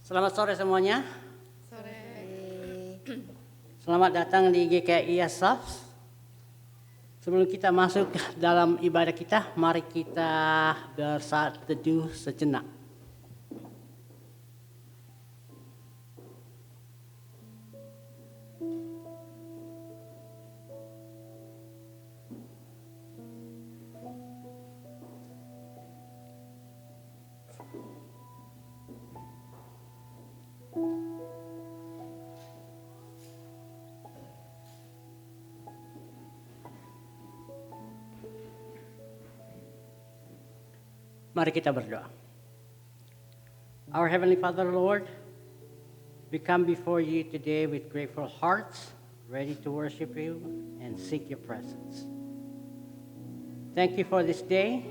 Selamat sore semuanya. Sore. Selamat datang di GKI Asaf. Sebelum kita masuk dalam ibadah kita, mari kita bersaat teduh sejenak. Mari kita berdoa. Our Heavenly Father, Lord, we come before you today with grateful hearts, ready to worship you and seek your presence. Thank you for this day,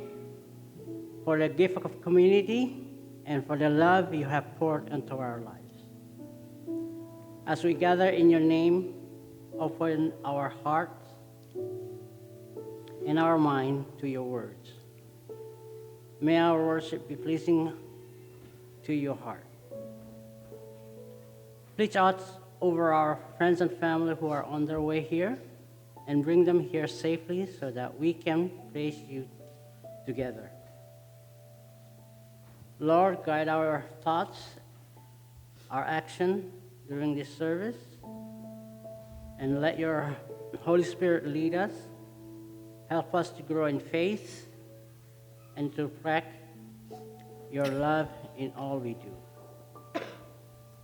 for the gift of community, and for the love you have poured into our lives. As we gather in your name, open our hearts and our mind to your words. May our worship be pleasing to your heart. Reach out over our friends and family who are on their way here and bring them here safely so that we can praise you together. Lord, guide our thoughts, our action during this service, and let your Holy Spirit lead us. Help us to grow in faith and to reflect your love in all we do.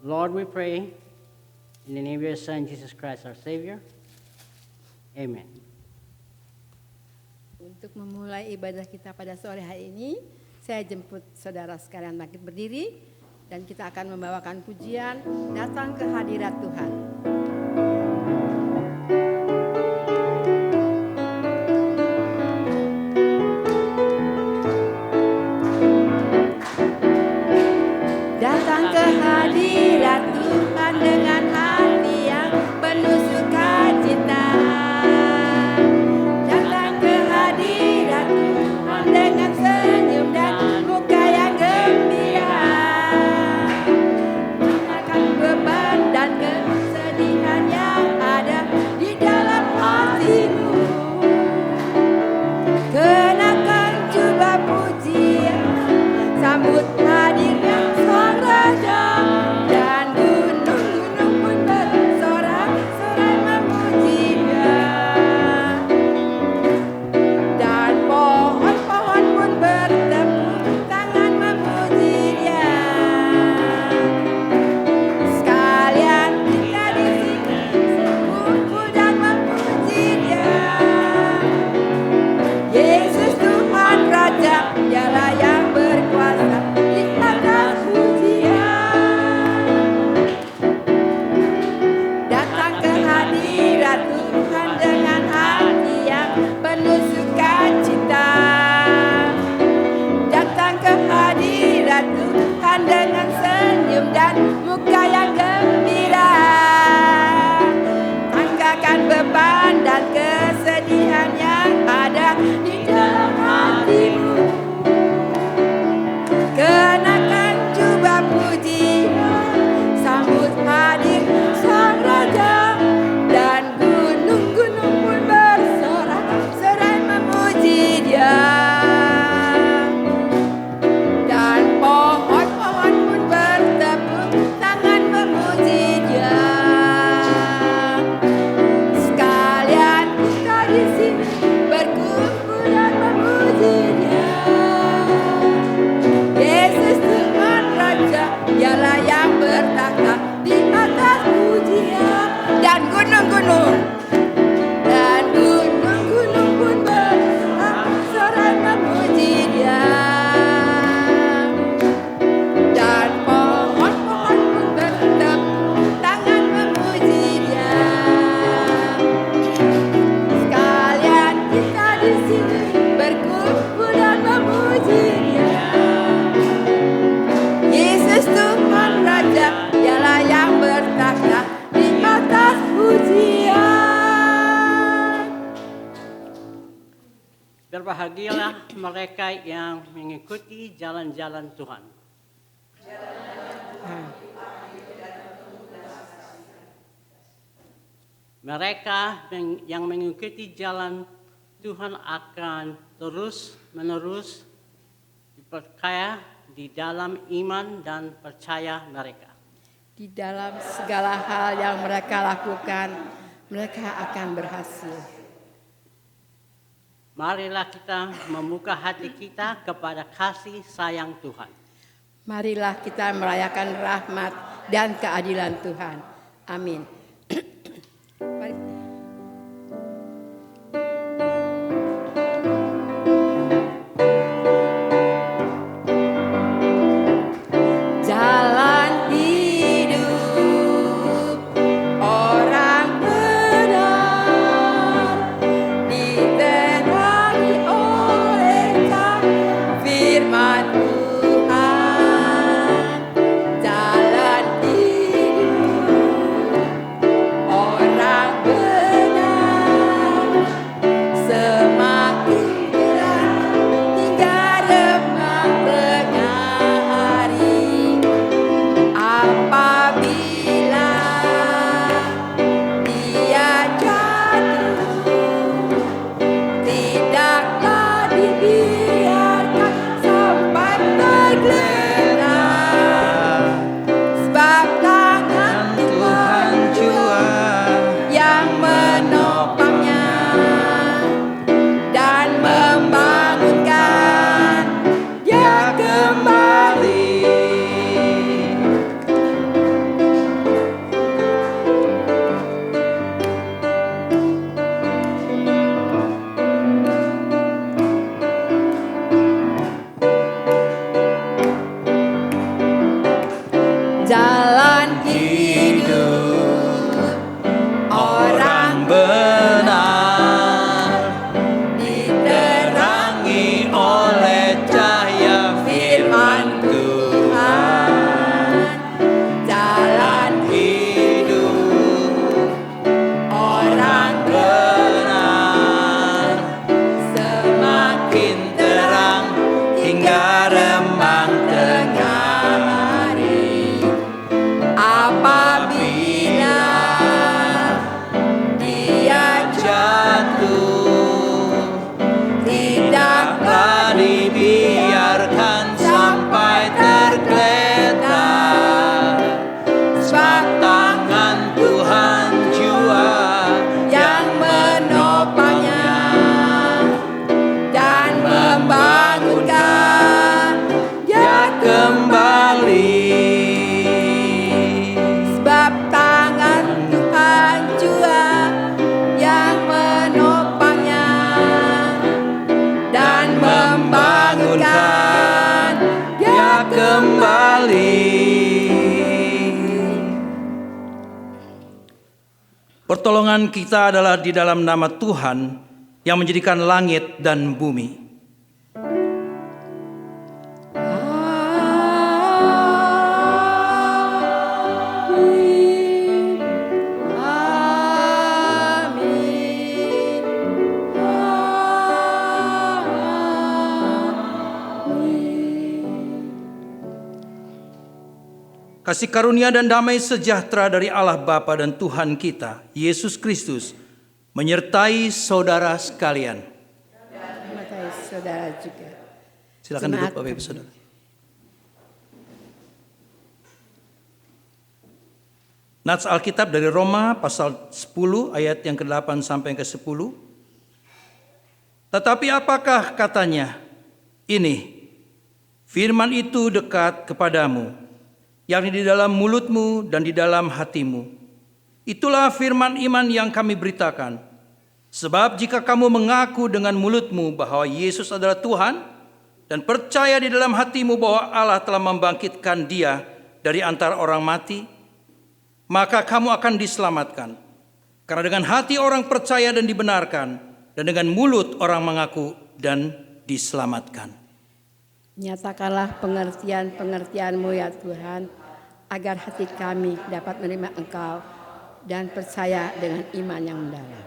Lord, we pray in the name of your Son, Jesus Christ, our Savior. Amen. Untuk memulai ibadah kita pada sore hari ini, saya jemput saudara sekalian bangkit berdiri dan kita akan membawakan pujian Datang ke Hadirat Tuhan. Datang ke hadirat Tuhan dengan hati yang penuh sukacita. Datang ke hadirat Tuhan dengan senyum dan muka yang gembira. Akan beban dan kesedihan yang ada di dalam hatimu. Kenakan coba pujian, sambut hadirnya Sang Raja, dan gunung-gunung pun bersorak-sorai memuji Dia, dan pohon-pohon pun bertepuk tangan memuji Dia. Sekalian kita di sini berkumpul dan memuji Dia. Yesus Tuhan Raja, Dialah yang berkuasa di atas pujian. Datang ke hadirat Tuhan dengan hati yang penuh sukacita. Datang ke hadirat Tuhan dengan senyum dan muka yang gembira. Angkatkan beban dan kesedihan yang ada di dalam hatimu. Kenakan coba pujian, sambut hadir Sang Raja, dan gunung-gunung pun bersorak-sorai memuji Dia, dan pohon-pohon pun bertepuk tangan memuji Dia. Sekalian kita di sini berkumpul dan memuji Dia. Yesus Tuhan Raja, Dialah yang bertahta di atas pujian, dan gunung-gunung pun bersorak memuji Dia, dan pohon-pohon pun bertepuk tangan memuji Dia. Sekalian kita di sini berkumpul dan memuji Dia. Yesus Tuhan Raja, Dialah yang bertahta di atas pujian. Berbahagialah mereka yang mengikuti jalan-jalan Tuhan. Mereka yang mengikuti jalan Tuhan akan terus-menerus diperkaya di dalam iman dan percaya mereka. Di dalam segala hal yang mereka lakukan, mereka akan berhasil. Marilah kita membuka hati kita kepada kasih sayang Tuhan. Marilah kita merayakan rahmat dan keadilan Tuhan. Amin. Mari. Jalan hidup orang benar diterangi oleh cahaya firman Tuhan. Jalan hidup orang benar semakin terang hingga remang tengah hari. Apabila dia jatuh, tidaklah dibiarkan sampai tergeletak, sebab tangan Tuhan jua yang menopangnya dan membangunkan dia kembali. Jalan hidup orang benar diterangi oleh cahaya firman Tuhan. Jalan hidup orang benar semakin terang hingga remang tengah hari. Apabila dia jatuh tidaklah dibiarkan sampai tergeletak, sebab tangan Tuhan jua yang menopangnya dan membangunkan dia kembali. sebab tangan Tuhan jua yang menopangnya dan membangunkan dia Kembali. Pertolongan kita adalah di dalam nama Tuhan yang menjadikan langit dan bumi. Amin. Amin. Kasih karunia dan damai sejahtera dari Allah Bapa dan Tuhan kita, Yesus Kristus, menyertai saudara sekalian. Matai saudara juga. Silakan Jemaat duduk Bapak Ibu Saudara. Nats Alkitab dari Roma pasal 10 ayat yang ke-8 sampai yang ke-10. Tetapi apakah katanya? Ini, firman itu dekat kepadamu, yakni di dalam mulutmu dan di dalam hatimu. Itulah firman iman yang kami beritakan. Sebab jika kamu mengaku dengan mulutmu bahwa Yesus adalah Tuhan dan percaya di dalam hatimu bahwa Allah telah membangkitkan Dia dari antara orang mati, maka kamu akan diselamatkan. Karena dengan hati orang percaya dan dibenarkan, dan dengan mulut orang mengaku dan diselamatkan. Nyatakanlah pengertian-pengertian-Mu ya Tuhan, agar hati kami dapat menerima Engkau dan percaya dengan iman yang mendalam.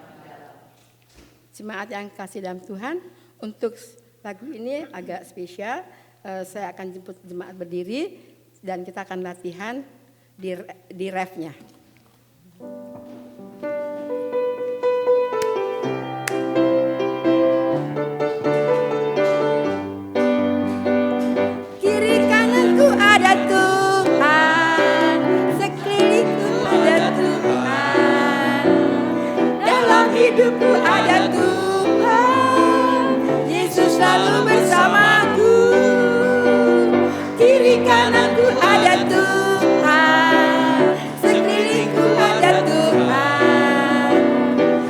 Jemaat yang kasih dalam Tuhan, untuk lagu ini agak spesial. Saya akan jemput jemaat berdiri dan kita akan latihan di refnya. kananku ada Tuhan, sekelilingku ada Tuhan,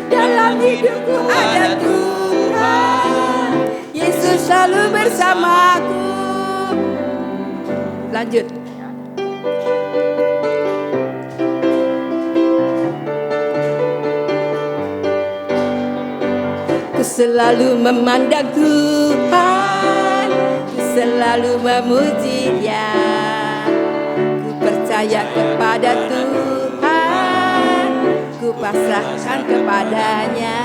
dalam hidupku ada Tuhan, Yesus selalu bersamaku. Lanjut. Ku selalu memandang Tuhan, ku selalu memuji Dia. Ku percaya kepada Tuhan, ku pasrahkan kepadanya.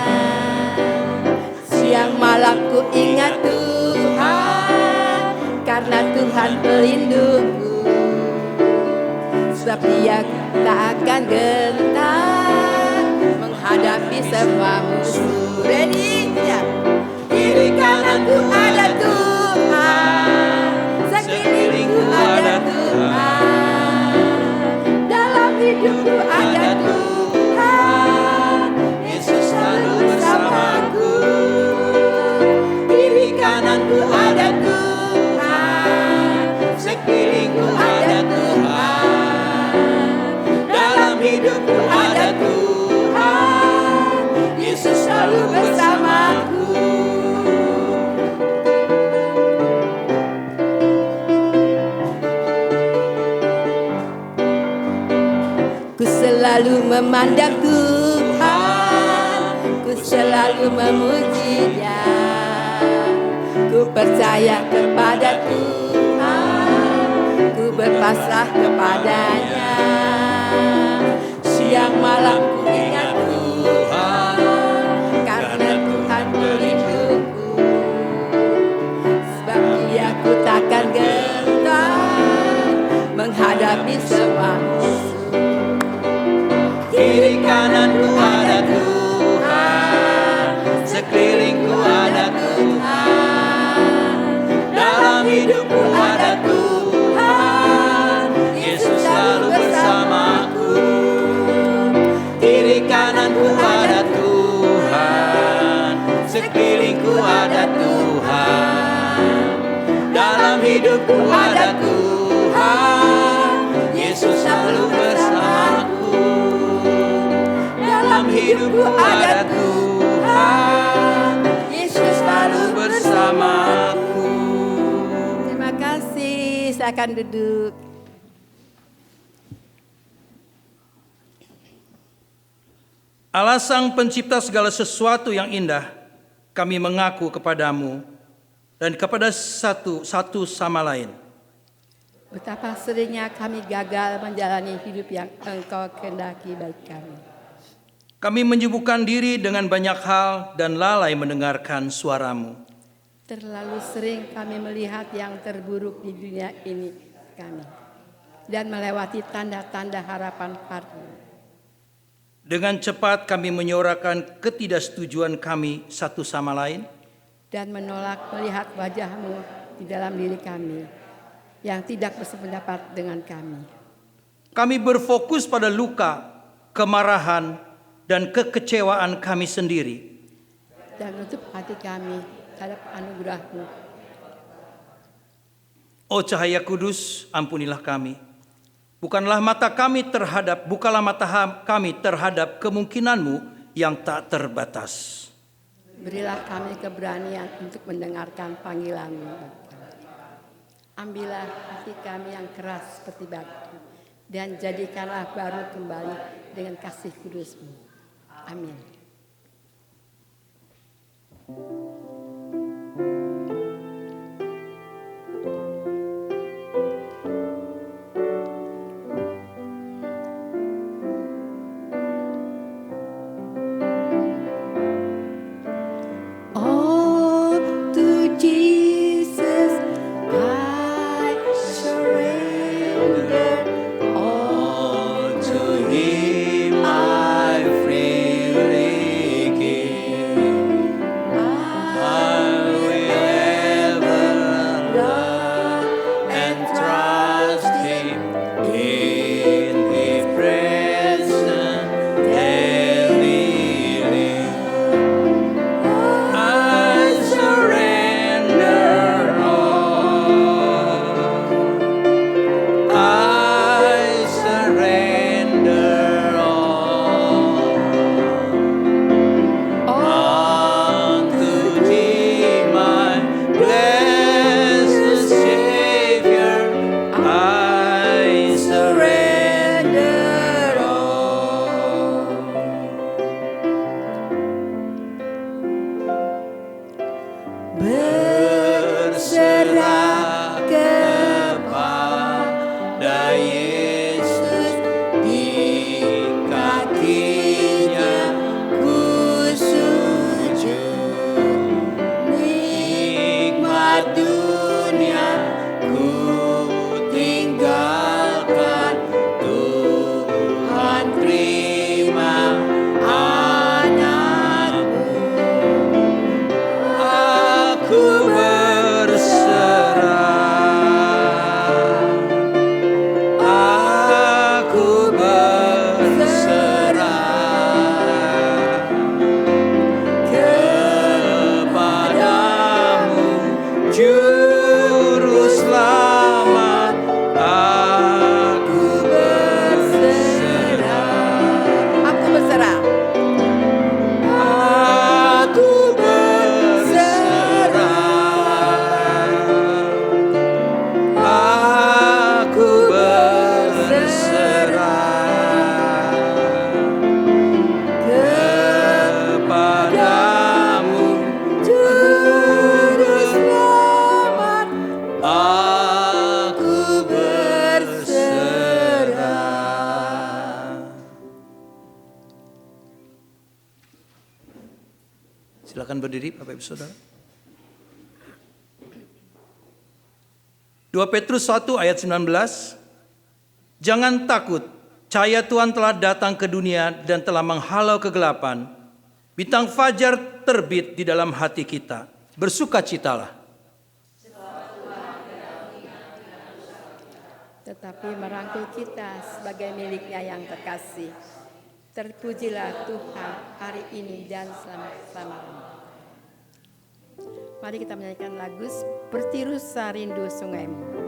Siang malam ku ingat Tuhan, karena Tuhan pelindungku. Sebab Dia tak akan gentar menghadapi semua musuh. Ready? Ya. Kiri kananku ada Tuhan, sekelilingku ada Tuhan, dalam hidupku ada Tuhan, Yesus selalu bersamaku. Kiri kananku ada Tuhan, sekelilingku ada Tuhan, dalam hidupku ada Tuhan, Yesus selalu bersamaku. Ku selalu memandang Tuhan, ku selalu memuji Dia. Ku percaya kepada Tuhan, ku berpasrah kepadanya. Siang malam ku ingat Tuhan, karena Tuhan pelindungku. Sebab Dia ku takkan gentar menghadapi semua musuh. Kiri kananku ada Tuhan, sekelilingku ada Tuhan, dalam hidupku ada Tuhan, Yesus selalu bersamaku. Kiri kananku ada Tuhan, sekelilingku ada Tuhan, dalam hidupku ada Tuhan, Yesus selalu bersamaku. Dalam hidupku ada Tuhan, Yesus selalu bersamaku. Terima kasih, silakan duduk. Allah Sang Pencipta segala sesuatu yang indah, kami mengaku kepadamu dan kepada satu sama lain. Betapa seringnya kami gagal menjalani hidup yang Engkau kehendaki bagi kami. Kami menyibukkan diri dengan banyak hal dan lalai mendengarkan suaramu. Terlalu sering kami melihat yang terburuk di dunia ini kami dan melewati tanda-tanda harapan baru. Dengan cepat kami menyuarakan ketidaksetujuan kami satu sama lain dan menolak melihat wajah-Mu di dalam diri kami yang tidak bersependapat dengan kami. Kami berfokus pada luka, kemarahan, dan kekecewaan kami sendiri. Dan menutup hati kami terhadap anugerah-Mu. Oh cahaya kudus, ampunilah kami. Bukalah mata kami terhadap kemungkinan-Mu yang tak terbatas. Berilah kami keberanian untuk mendengarkan panggilan-Mu. Ambillah hati kami yang keras seperti batu dan jadikanlah baru kembali dengan kasih kudus-Mu. Amin. Oh, to Jesus I surrender. All to Him I freely give. I Silakan berdiri Bapak Ibu Saudara. 2 Petrus 1 ayat 19. Jangan takut, cahaya Tuhan telah datang ke dunia dan telah menghalau kegelapan. Bintang fajar terbit di dalam hati kita. Bersukacitalah. Tetapi merangkul kita sebagai miliknya yang terkasih. Terpujilah Tuhan hari ini dan selama-lamanya. Mari kita menyanyikan lagu Bertirus Rindu Sungaimu.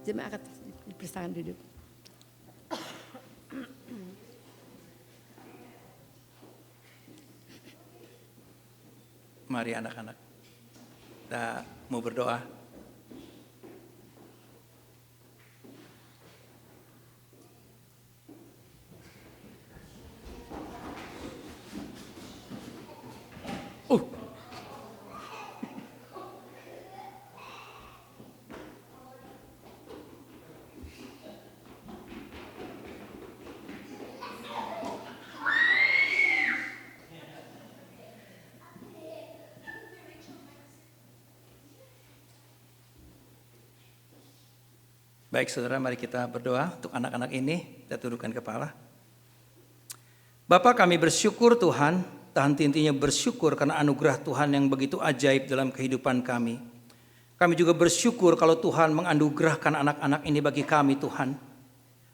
Jemaat dipersilakan duduk. Mari anak-anak, kita mau berdoa. Baik saudara, mari kita berdoa untuk anak-anak ini. Kita tundukkan kepala. Bapa, kami bersyukur Tuhan, tak henti-hentinya bersyukur karena anugerah Tuhan yang begitu ajaib dalam kehidupan kami. Kami juga bersyukur kalau Tuhan menganugerahkan anak-anak ini bagi kami Tuhan.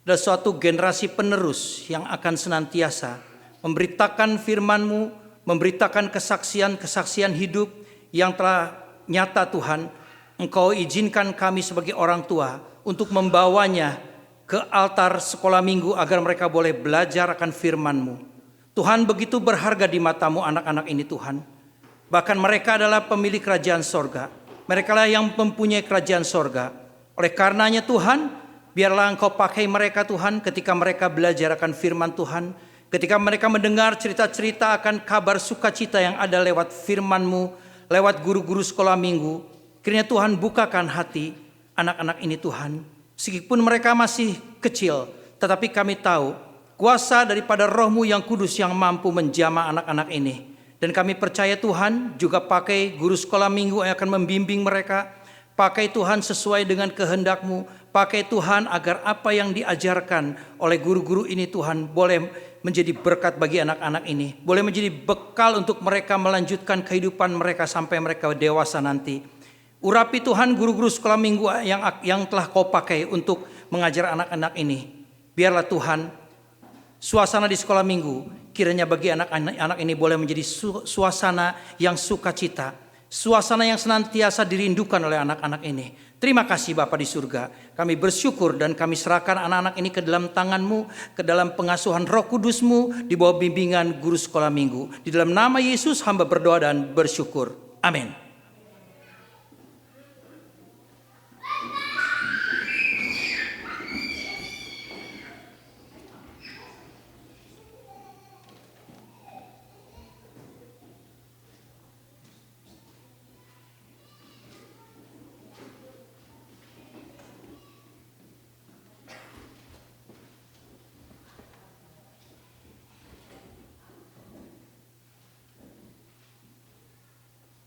Ada suatu generasi penerus yang akan senantiasa memberitakan firman-Mu, memberitakan kesaksian-kesaksian hidup yang telah nyata Tuhan. Engkau izinkan kami sebagai orang tua untuk membawanya ke altar sekolah minggu agar mereka boleh belajar akan firman-Mu. Tuhan, begitu berharga di mata-Mu anak-anak ini Tuhan. Bahkan mereka adalah pemilik kerajaan sorga. Mereka lah yang mempunyai kerajaan sorga. Oleh karenanya Tuhan, biarlah Engkau pakai mereka Tuhan ketika mereka belajar akan firman Tuhan. Ketika mereka mendengar cerita-cerita akan kabar sukacita yang ada lewat firman-Mu, lewat guru-guru sekolah minggu. Kiranya Tuhan bukakan hati anak-anak ini Tuhan. Meskipun mereka masih kecil, tetapi kami tahu kuasa daripada Roh-Mu yang kudus yang mampu menjamah anak-anak ini. Dan kami percaya Tuhan juga pakai guru sekolah minggu yang akan membimbing mereka. Pakai Tuhan sesuai dengan kehendak-Mu. Pakai Tuhan agar apa yang diajarkan oleh guru-guru ini Tuhan boleh menjadi berkat bagi anak-anak ini. Boleh menjadi bekal untuk mereka melanjutkan kehidupan mereka sampai mereka dewasa nanti. Urapi Tuhan guru-guru sekolah minggu yang telah Kau pakai untuk mengajar anak-anak ini. Biarlah Tuhan suasana di sekolah minggu kiranya bagi anak-anak ini boleh menjadi suasana yang sukacita. Suasana yang senantiasa dirindukan oleh anak-anak ini. Terima kasih Bapa di surga. Kami bersyukur dan kami serahkan anak-anak ini ke dalam tangan-Mu, ke dalam pengasuhan Roh Kudus-Mu, di bawah bimbingan guru sekolah minggu. Di dalam nama Yesus hamba berdoa dan bersyukur. Amin.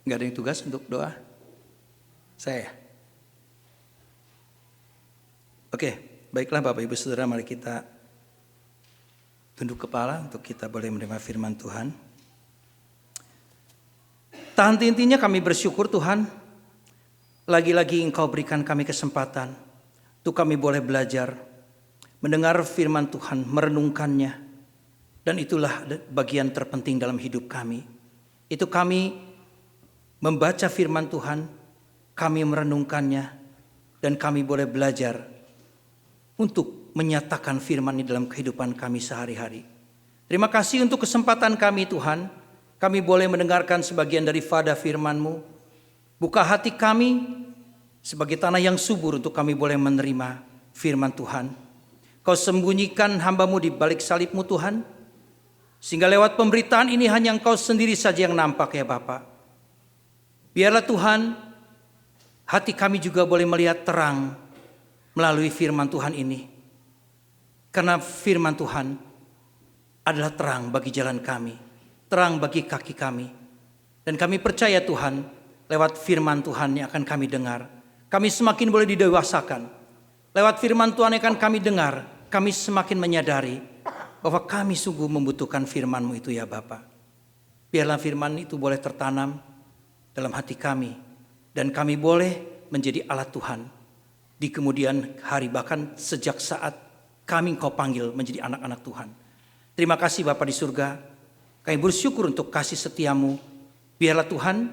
Enggak ada yang tugas untuk doa? Saya. Oke, baiklah Bapak Ibu Saudara, mari kita tunduk kepala untuk kita boleh menerima firman Tuhan. Tak henti-hentinya kami bersyukur Tuhan, lagi-lagi Engkau berikan kami kesempatan untuk kami boleh belajar, mendengar firman Tuhan, merenungkannya. Dan itulah bagian terpenting dalam hidup kami. Itu kami membaca firman Tuhan, kami merenungkannya, dan kami boleh belajar untuk menyatakan firman ini dalam kehidupan kami sehari-hari. Terima kasih untuk kesempatan kami Tuhan, kami boleh mendengarkan sebagian daripada firman-Mu. Buka hati kami sebagai tanah yang subur untuk kami boleh menerima firman Tuhan. Kau sembunyikan hamba-Mu di balik salib-Mu Tuhan, sehingga lewat pemberitaan ini hanya Engkau sendiri saja yang nampak ya Bapa. Biarlah Tuhan, hati kami juga boleh melihat terang melalui firman Tuhan ini. Karena firman Tuhan adalah terang bagi jalan kami, terang bagi kaki kami. Dan kami percaya Tuhan, lewat firman Tuhan yang akan kami dengar, kami semakin boleh didewasakan. Lewat firman Tuhan yang akan kami dengar, kami semakin menyadari bahwa kami sungguh membutuhkan firman-Mu itu ya Bapa. Biarlah firman itu boleh tertanam dalam hati kami, dan kami boleh menjadi alat Tuhan di kemudian hari, bahkan sejak saat kami Engkau panggil menjadi anak-anak Tuhan. Terima kasih Bapa di surga, kami bersyukur untuk kasih setia-Mu. Biarlah Tuhan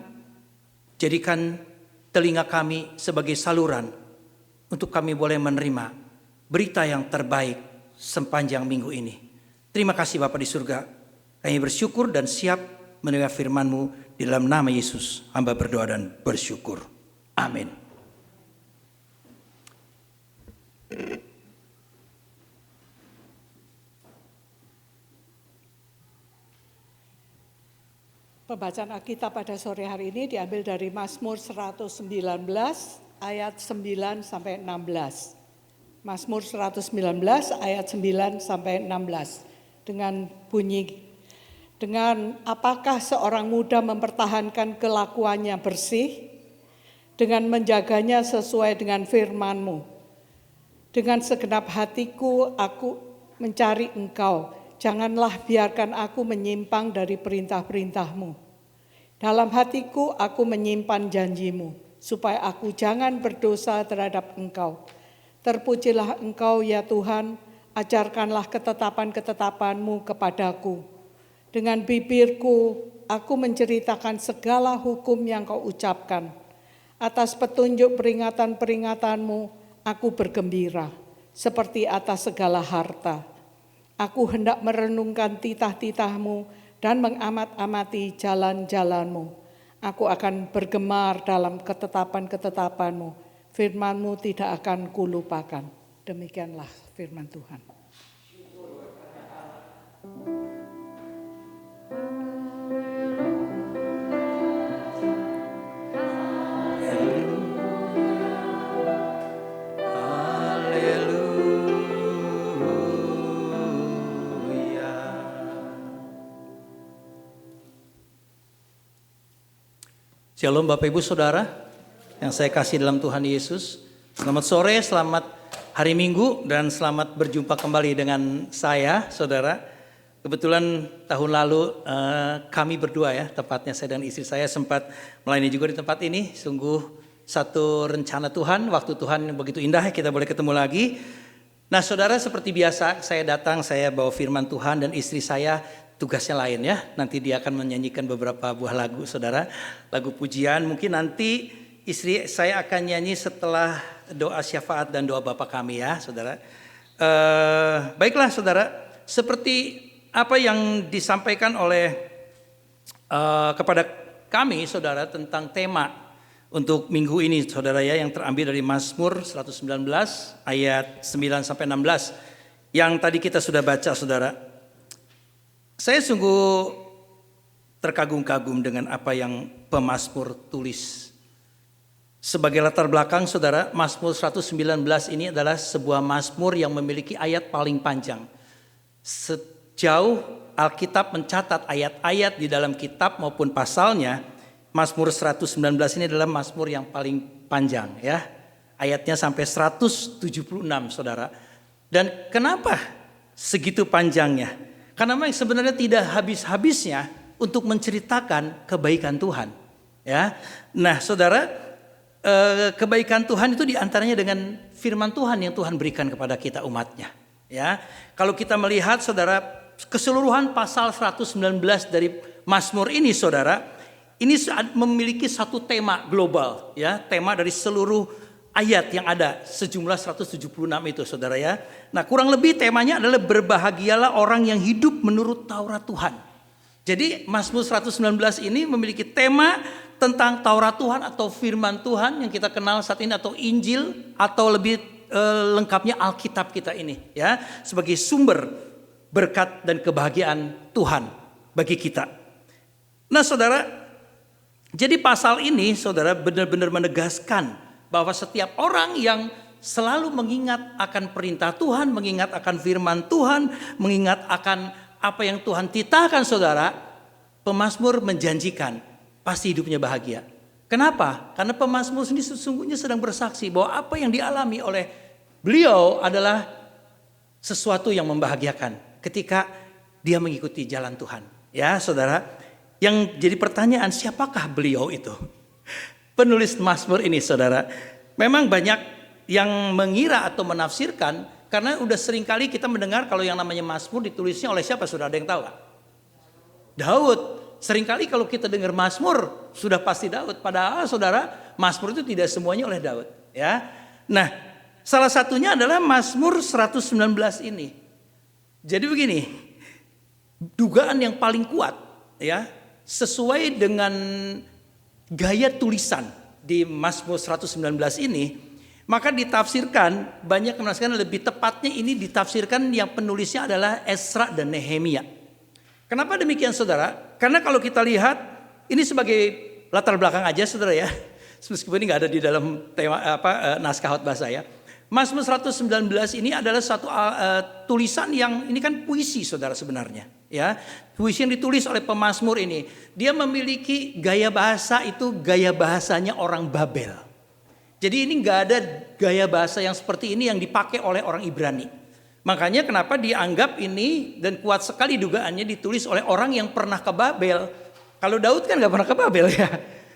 jadikan telinga kami sebagai saluran untuk kami boleh menerima berita yang terbaik sepanjang minggu ini. Terima kasih Bapa di surga, kami bersyukur dan siap menerima firman-Mu. Di dalam nama Yesus, hamba berdoa dan bersyukur. Amin. Pembacaan Alkitab pada sore hari ini diambil dari Mazmur 119 ayat 9 sampai 16. Mazmur 119 ayat 9 sampai 16 dengan bunyi, dengan apakah seorang muda mempertahankan kelakuannya bersih, dengan menjaganya sesuai dengan firman-Mu. Dengan segenap hatiku aku mencari Engkau. Janganlah biarkan aku menyimpang dari perintah-perintah-Mu. Dalam hatiku aku menyimpan janji-Mu, supaya aku jangan berdosa terhadap Engkau. Terpujilah Engkau ya Tuhan, ajarkanlah ketetapan-ketetapan-Mu kepadaku. Dengan bibirku aku menceritakan segala hukum yang Kau ucapkan. Atas petunjuk peringatan-peringatan-Mu aku bergembira, seperti atas segala harta. Aku hendak merenungkan titah-titah-Mu dan mengamat-amati jalan-jalan-Mu. Aku akan bergemar dalam ketetapan-ketetapan-Mu. Firman-Mu tidak akan kulupakan. Demikianlah firman Tuhan. Shalom Bapak Ibu Saudara yang saya kasih dalam Tuhan Yesus. Selamat sore, selamat hari Minggu, dan selamat berjumpa kembali dengan saya, Saudara. Kebetulan tahun lalu kami berdua ya, tepatnya saya dan istri saya sempat melayani juga di tempat ini. Sungguh satu rencana Tuhan, waktu Tuhan begitu indah kita boleh ketemu lagi. Nah Saudara, seperti biasa saya datang, saya bawa firman Tuhan, dan istri saya tugasnya lain ya. Nanti dia akan menyanyikan beberapa buah lagu Saudara. Lagu pujian, mungkin nanti istri saya akan nyanyi setelah doa syafaat dan doa Bapa kami ya Saudara. Baiklah Saudara, seperti apa yang disampaikan oleh kepada kami Saudara tentang tema untuk minggu ini Saudara ya, yang terambil dari Mazmur 119 ayat 9 sampai 16 yang tadi kita sudah baca Saudara. Saya sungguh terkagum-kagum dengan apa yang pemazmur tulis. Sebagai latar belakang Saudara, Mazmur 119 ini adalah sebuah mazmur yang memiliki ayat paling panjang. Sejauh Alkitab mencatat ayat-ayat di dalam kitab maupun pasalnya, Mazmur 119 ini adalah mazmur yang paling panjang ya. Ayatnya sampai 176 Saudara. Dan kenapa segitu panjangnya? Karena memang sebenarnya tidak habis-habisnya untuk menceritakan kebaikan Tuhan. Ya, nah Saudara, kebaikan Tuhan itu diantaranya dengan firman Tuhan yang Tuhan berikan kepada kita umatnya. Ya, kalau kita melihat Saudara keseluruhan pasal 119 dari Mazmur ini Saudara, ini memiliki satu tema global. Ya, tema dari seluruh ayat yang ada sejumlah 176 itu Saudara ya. Nah kurang lebih temanya adalah berbahagialah orang yang hidup menurut Taurat Tuhan. Jadi Mazmur 119 ini memiliki tema tentang Taurat Tuhan atau firman Tuhan yang kita kenal saat ini, atau Injil, atau lebih lengkapnya Alkitab kita ini ya, sebagai sumber berkat dan kebahagiaan Tuhan bagi kita. Nah Saudara, jadi pasal ini Saudara benar-benar menegaskan bahwa setiap orang yang selalu mengingat akan perintah Tuhan, mengingat akan firman Tuhan, mengingat akan apa yang Tuhan titahkan Saudara, pemazmur menjanjikan pasti hidupnya bahagia. Kenapa? Karena pemazmur ini sesungguhnya sedang bersaksi bahwa apa yang dialami oleh beliau adalah sesuatu yang membahagiakan ketika dia mengikuti jalan Tuhan. Ya Saudara, yang jadi pertanyaan, siapakah beliau itu? Penulis Mazmur ini Saudara, memang banyak yang mengira atau menafsirkan, karena udah sering kali kita mendengar kalau yang namanya Mazmur ditulisnya oleh siapa, Saudara, ada yang tahu gak? Daud. Seringkali kalau kita dengar Mazmur sudah pasti Daud, padahal Saudara, Mazmur itu tidak semuanya oleh Daud ya. Nah salah satunya adalah Mazmur 119 ini. Jadi begini, dugaan yang paling kuat ya, sesuai dengan gaya tulisan di Mazmur 119 ini, maka ditafsirkan, banyak menafsirkan lebih tepatnya ini ditafsirkan yang penulisnya adalah Ezra dan Nehemia. Kenapa demikian Saudara? Karena kalau kita lihat ini sebagai latar belakang aja Saudara ya, meskipun ini nggak ada di dalam tema naskah khotbah saya. Mazmur 119 ini adalah satu tulisan yang ini kan puisi Saudara sebenarnya ya. Puisi yang ditulis oleh pemazmur ini, dia memiliki gaya bahasa itu gaya bahasanya orang Babel. Jadi ini nggak ada gaya bahasa yang seperti ini yang dipakai oleh orang Ibrani. Makanya kenapa dianggap ini dan kuat sekali dugaannya ditulis oleh orang yang pernah ke Babel. Kalau Daud kan nggak pernah ke Babel ya.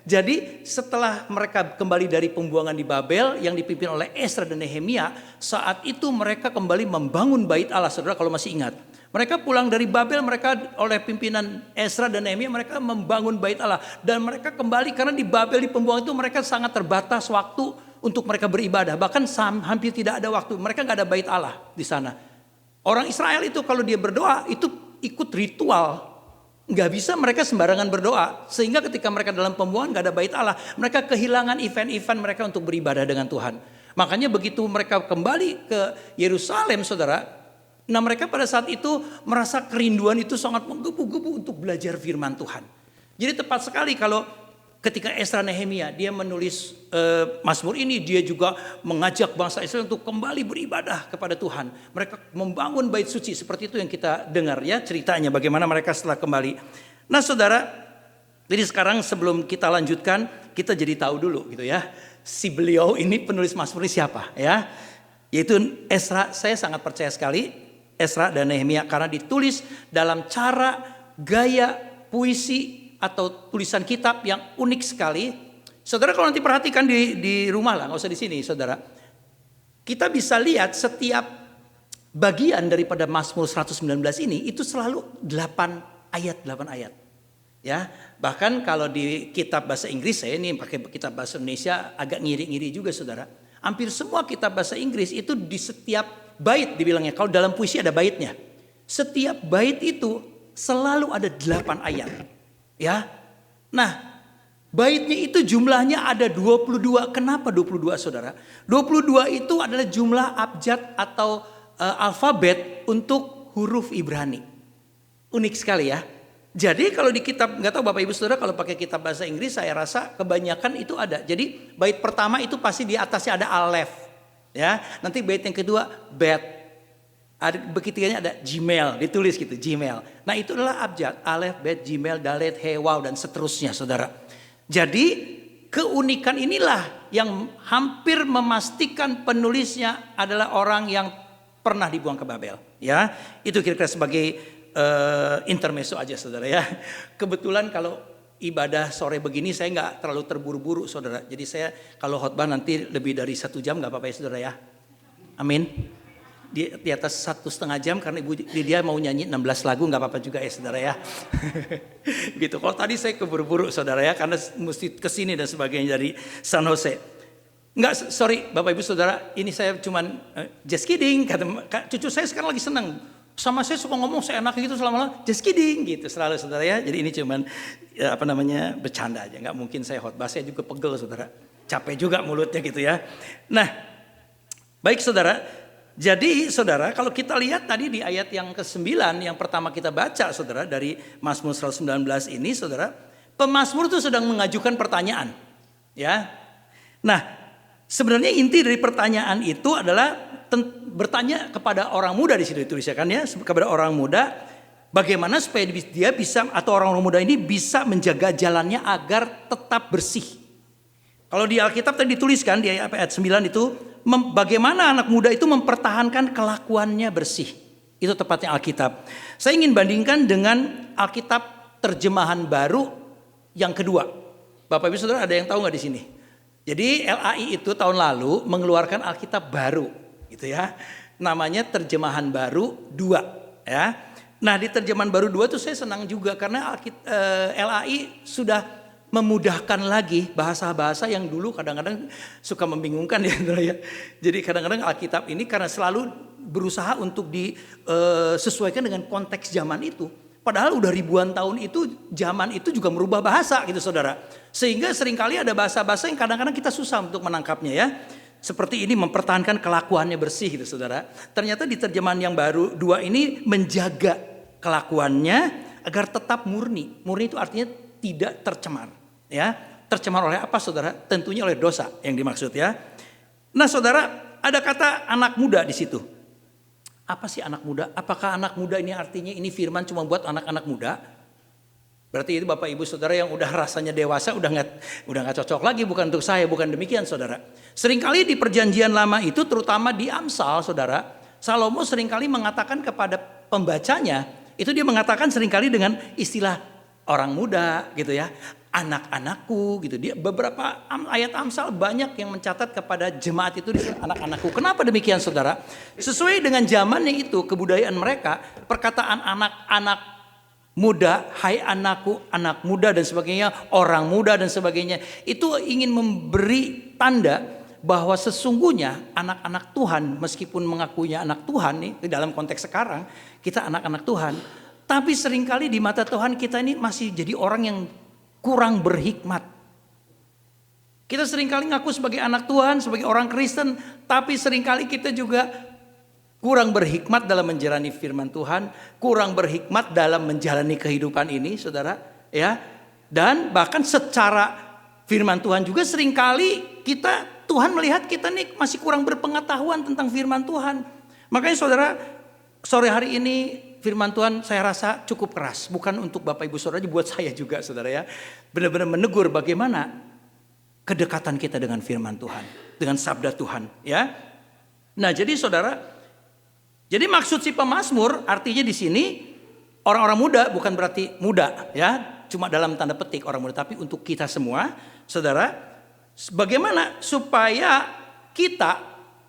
Jadi setelah mereka kembali dari pembuangan di Babel yang dipimpin oleh Esra dan Nehemia, saat itu mereka kembali membangun bait Allah. Saudara kalau masih ingat. Mereka pulang dari Babel, mereka oleh pimpinan Esra dan Nehemia mereka membangun bait Allah. Dan mereka kembali karena di Babel di pembuangan itu mereka sangat terbatas waktu untuk mereka beribadah. Bahkan hampir tidak ada waktu. Mereka nggak ada bait Allah di sana. Orang Israel itu kalau dia berdoa itu ikut ritual. Nggak bisa mereka sembarangan berdoa. Sehingga ketika mereka dalam pembuangan nggak ada bait Allah. Mereka kehilangan event-event mereka untuk beribadah dengan Tuhan. Makanya begitu mereka kembali ke Yerusalem saudara. Nah mereka pada saat itu merasa kerinduan itu sangat menggebu-gebu untuk belajar firman Tuhan. Jadi tepat sekali kalau ketika Esra Nehemia dia menulis Mazmur ini, dia juga mengajak bangsa Israel untuk kembali beribadah kepada Tuhan. Mereka membangun bait suci seperti itu yang kita dengar ya ceritanya bagaimana mereka setelah kembali. Nah saudara, jadi sekarang sebelum kita lanjutkan kita jadi tahu dulu gitu ya. Si beliau ini penulis Mazmur ini siapa ya? Yaitu Esra. Saya sangat percaya sekali Esra dan Nehemia karena ditulis dalam cara gaya puisi atau tulisan kitab yang unik sekali. Saudara kalau nanti perhatikan di rumah lah, nggak usah di sini saudara. Kita bisa lihat setiap bagian daripada Mazmur 119 ini itu selalu 8 ayat. Ya, bahkan kalau di kitab bahasa Inggris, saya ini pakai kitab bahasa Indonesia agak ngiri-ngiri juga saudara. Hampir semua kitab bahasa Inggris itu di setiap bait dibilangnya, kalau dalam puisi ada baitnya. Setiap bait itu selalu ada 8 ayat. Ya. Nah, baitnya itu jumlahnya ada 22. Kenapa 22 saudara? 22 itu adalah jumlah abjad atau alfabet untuk huruf Ibrani. Unik sekali ya. Jadi kalau di kitab, nggak tahu Bapak Ibu Saudara kalau pakai kitab bahasa Inggris saya rasa kebanyakan itu ada. Jadi bait pertama itu pasti di atasnya ada alef. Ya, nanti bait yang kedua bet. Ketiganya ada Gmail, ditulis gitu Gmail. Nah itu adalah abjad, alef, bet, Gmail, dalet, he, waw dan seterusnya saudara. Jadi keunikan inilah yang hampir memastikan penulisnya adalah orang yang pernah dibuang ke Babel. Ya, itu kira-kira sebagai intermezzo aja saudara ya. Kebetulan kalau ibadah sore begini saya nggak terlalu terburu-buru saudara. Jadi saya kalau khotbah nanti lebih dari 1 jam nggak apa-apa ya saudara ya. Amin. Di atas 1,5 jam karena Ibu dia mau nyanyi 16 lagu nggak apa-apa juga ya saudara ya. Gitu. Kalau tadi saya keburu-buru saudara ya karena mesti kesini dan sebagainya dari San Jose. Enggak, sorry Bapak Ibu Saudara, ini saya cuman just kidding. Kata cucu saya sekarang lagi senang. Sama saya suka ngomong seenaknya gitu selama-lama, just kidding gitu selalu saudara ya. Jadi ini cuman ya, bercanda aja. Nggak mungkin saya khotbah, saya juga pegel saudara. Capek juga mulutnya gitu ya. Nah, baik saudara. Jadi saudara kalau kita lihat tadi di ayat yang ke-9 yang pertama kita baca saudara dari Mazmur 119 ini saudara. Pemazmur itu sedang mengajukan pertanyaan. Ya. Nah, sebenarnya inti dari pertanyaan itu adalah bertanya kepada orang muda di situ dituliskan ya, kepada orang muda bagaimana supaya dia bisa atau orang muda ini bisa menjaga jalannya agar tetap bersih. Kalau di Alkitab tadi dituliskan di ayat 9 itu bagaimana anak muda itu mempertahankan kelakuannya bersih. Itu tepatnya Alkitab. Saya ingin bandingkan dengan Alkitab terjemahan baru yang kedua. Bapak Ibu Saudara ada yang tahu nggak di sini? Jadi LAI itu tahun lalu mengeluarkan Alkitab baru, gitu ya. Namanya terjemahan baru 2, ya. Nah di terjemahan baru 2 tuh saya senang juga karena LAI sudah memudahkan lagi bahasa-bahasa yang dulu kadang-kadang suka membingungkan ya. Jadi kadang-kadang Alkitab ini karena selalu berusaha untuk disesuaikan dengan konteks zaman itu. Padahal udah ribuan tahun itu, zaman itu juga merubah bahasa gitu saudara. Sehingga seringkali ada bahasa-bahasa yang kadang-kadang kita susah untuk menangkapnya ya. Seperti ini mempertahankan kelakuannya bersih gitu saudara. Ternyata di terjemahan yang baru 2 ini menjaga kelakuannya agar tetap murni. Murni itu artinya tidak tercemar. Ya, tercemar oleh apa saudara? Tentunya oleh dosa yang dimaksud ya. Nah saudara, ada kata anak muda di situ. Apa sih anak muda? Apakah anak muda ini artinya ini firman cuma buat anak-anak muda? Berarti itu Bapak Ibu Saudara yang udah rasanya dewasa udah nggak cocok lagi, bukan untuk saya, bukan demikian Saudara. Seringkali di perjanjian lama itu terutama di Amsal Saudara, Salomo seringkali mengatakan kepada pembacanya, itu dia mengatakan seringkali dengan istilah orang muda gitu ya, anak-anakku gitu. Dia beberapa ayat Amsal banyak yang mencatat kepada jemaat itu anak-anakku. Kenapa demikian Saudara? Sesuai dengan zamannya itu, kebudayaan mereka, perkataan anak-anak muda, hai anakku, anak muda dan sebagainya, orang muda dan sebagainya, itu ingin memberi tanda bahwa sesungguhnya anak-anak Tuhan, meskipun mengakuinya anak Tuhan nih, dalam konteks sekarang kita anak-anak Tuhan, tapi seringkali di mata Tuhan kita ini masih jadi orang yang kurang berhikmat. Kita seringkali ngaku sebagai anak Tuhan, sebagai orang Kristen, tapi seringkali kita juga kurang berhikmat dalam menjalani firman Tuhan, kurang berhikmat dalam menjalani kehidupan ini, Saudara, ya. Dan bahkan secara firman Tuhan juga seringkali Tuhan melihat kita nih masih kurang berpengetahuan tentang firman Tuhan. Makanya Saudara, sore hari ini firman Tuhan saya rasa cukup keras, bukan untuk Bapak Ibu Saudara, buat saya juga Saudara ya. Benar-benar menegur bagaimana kedekatan kita dengan firman Tuhan, dengan sabda Tuhan, ya. Nah, jadi Saudara, jadi maksud si pemazmur artinya di sini orang-orang muda bukan berarti muda ya, cuma dalam tanda petik orang muda, tapi untuk kita semua, Saudara, bagaimana supaya kita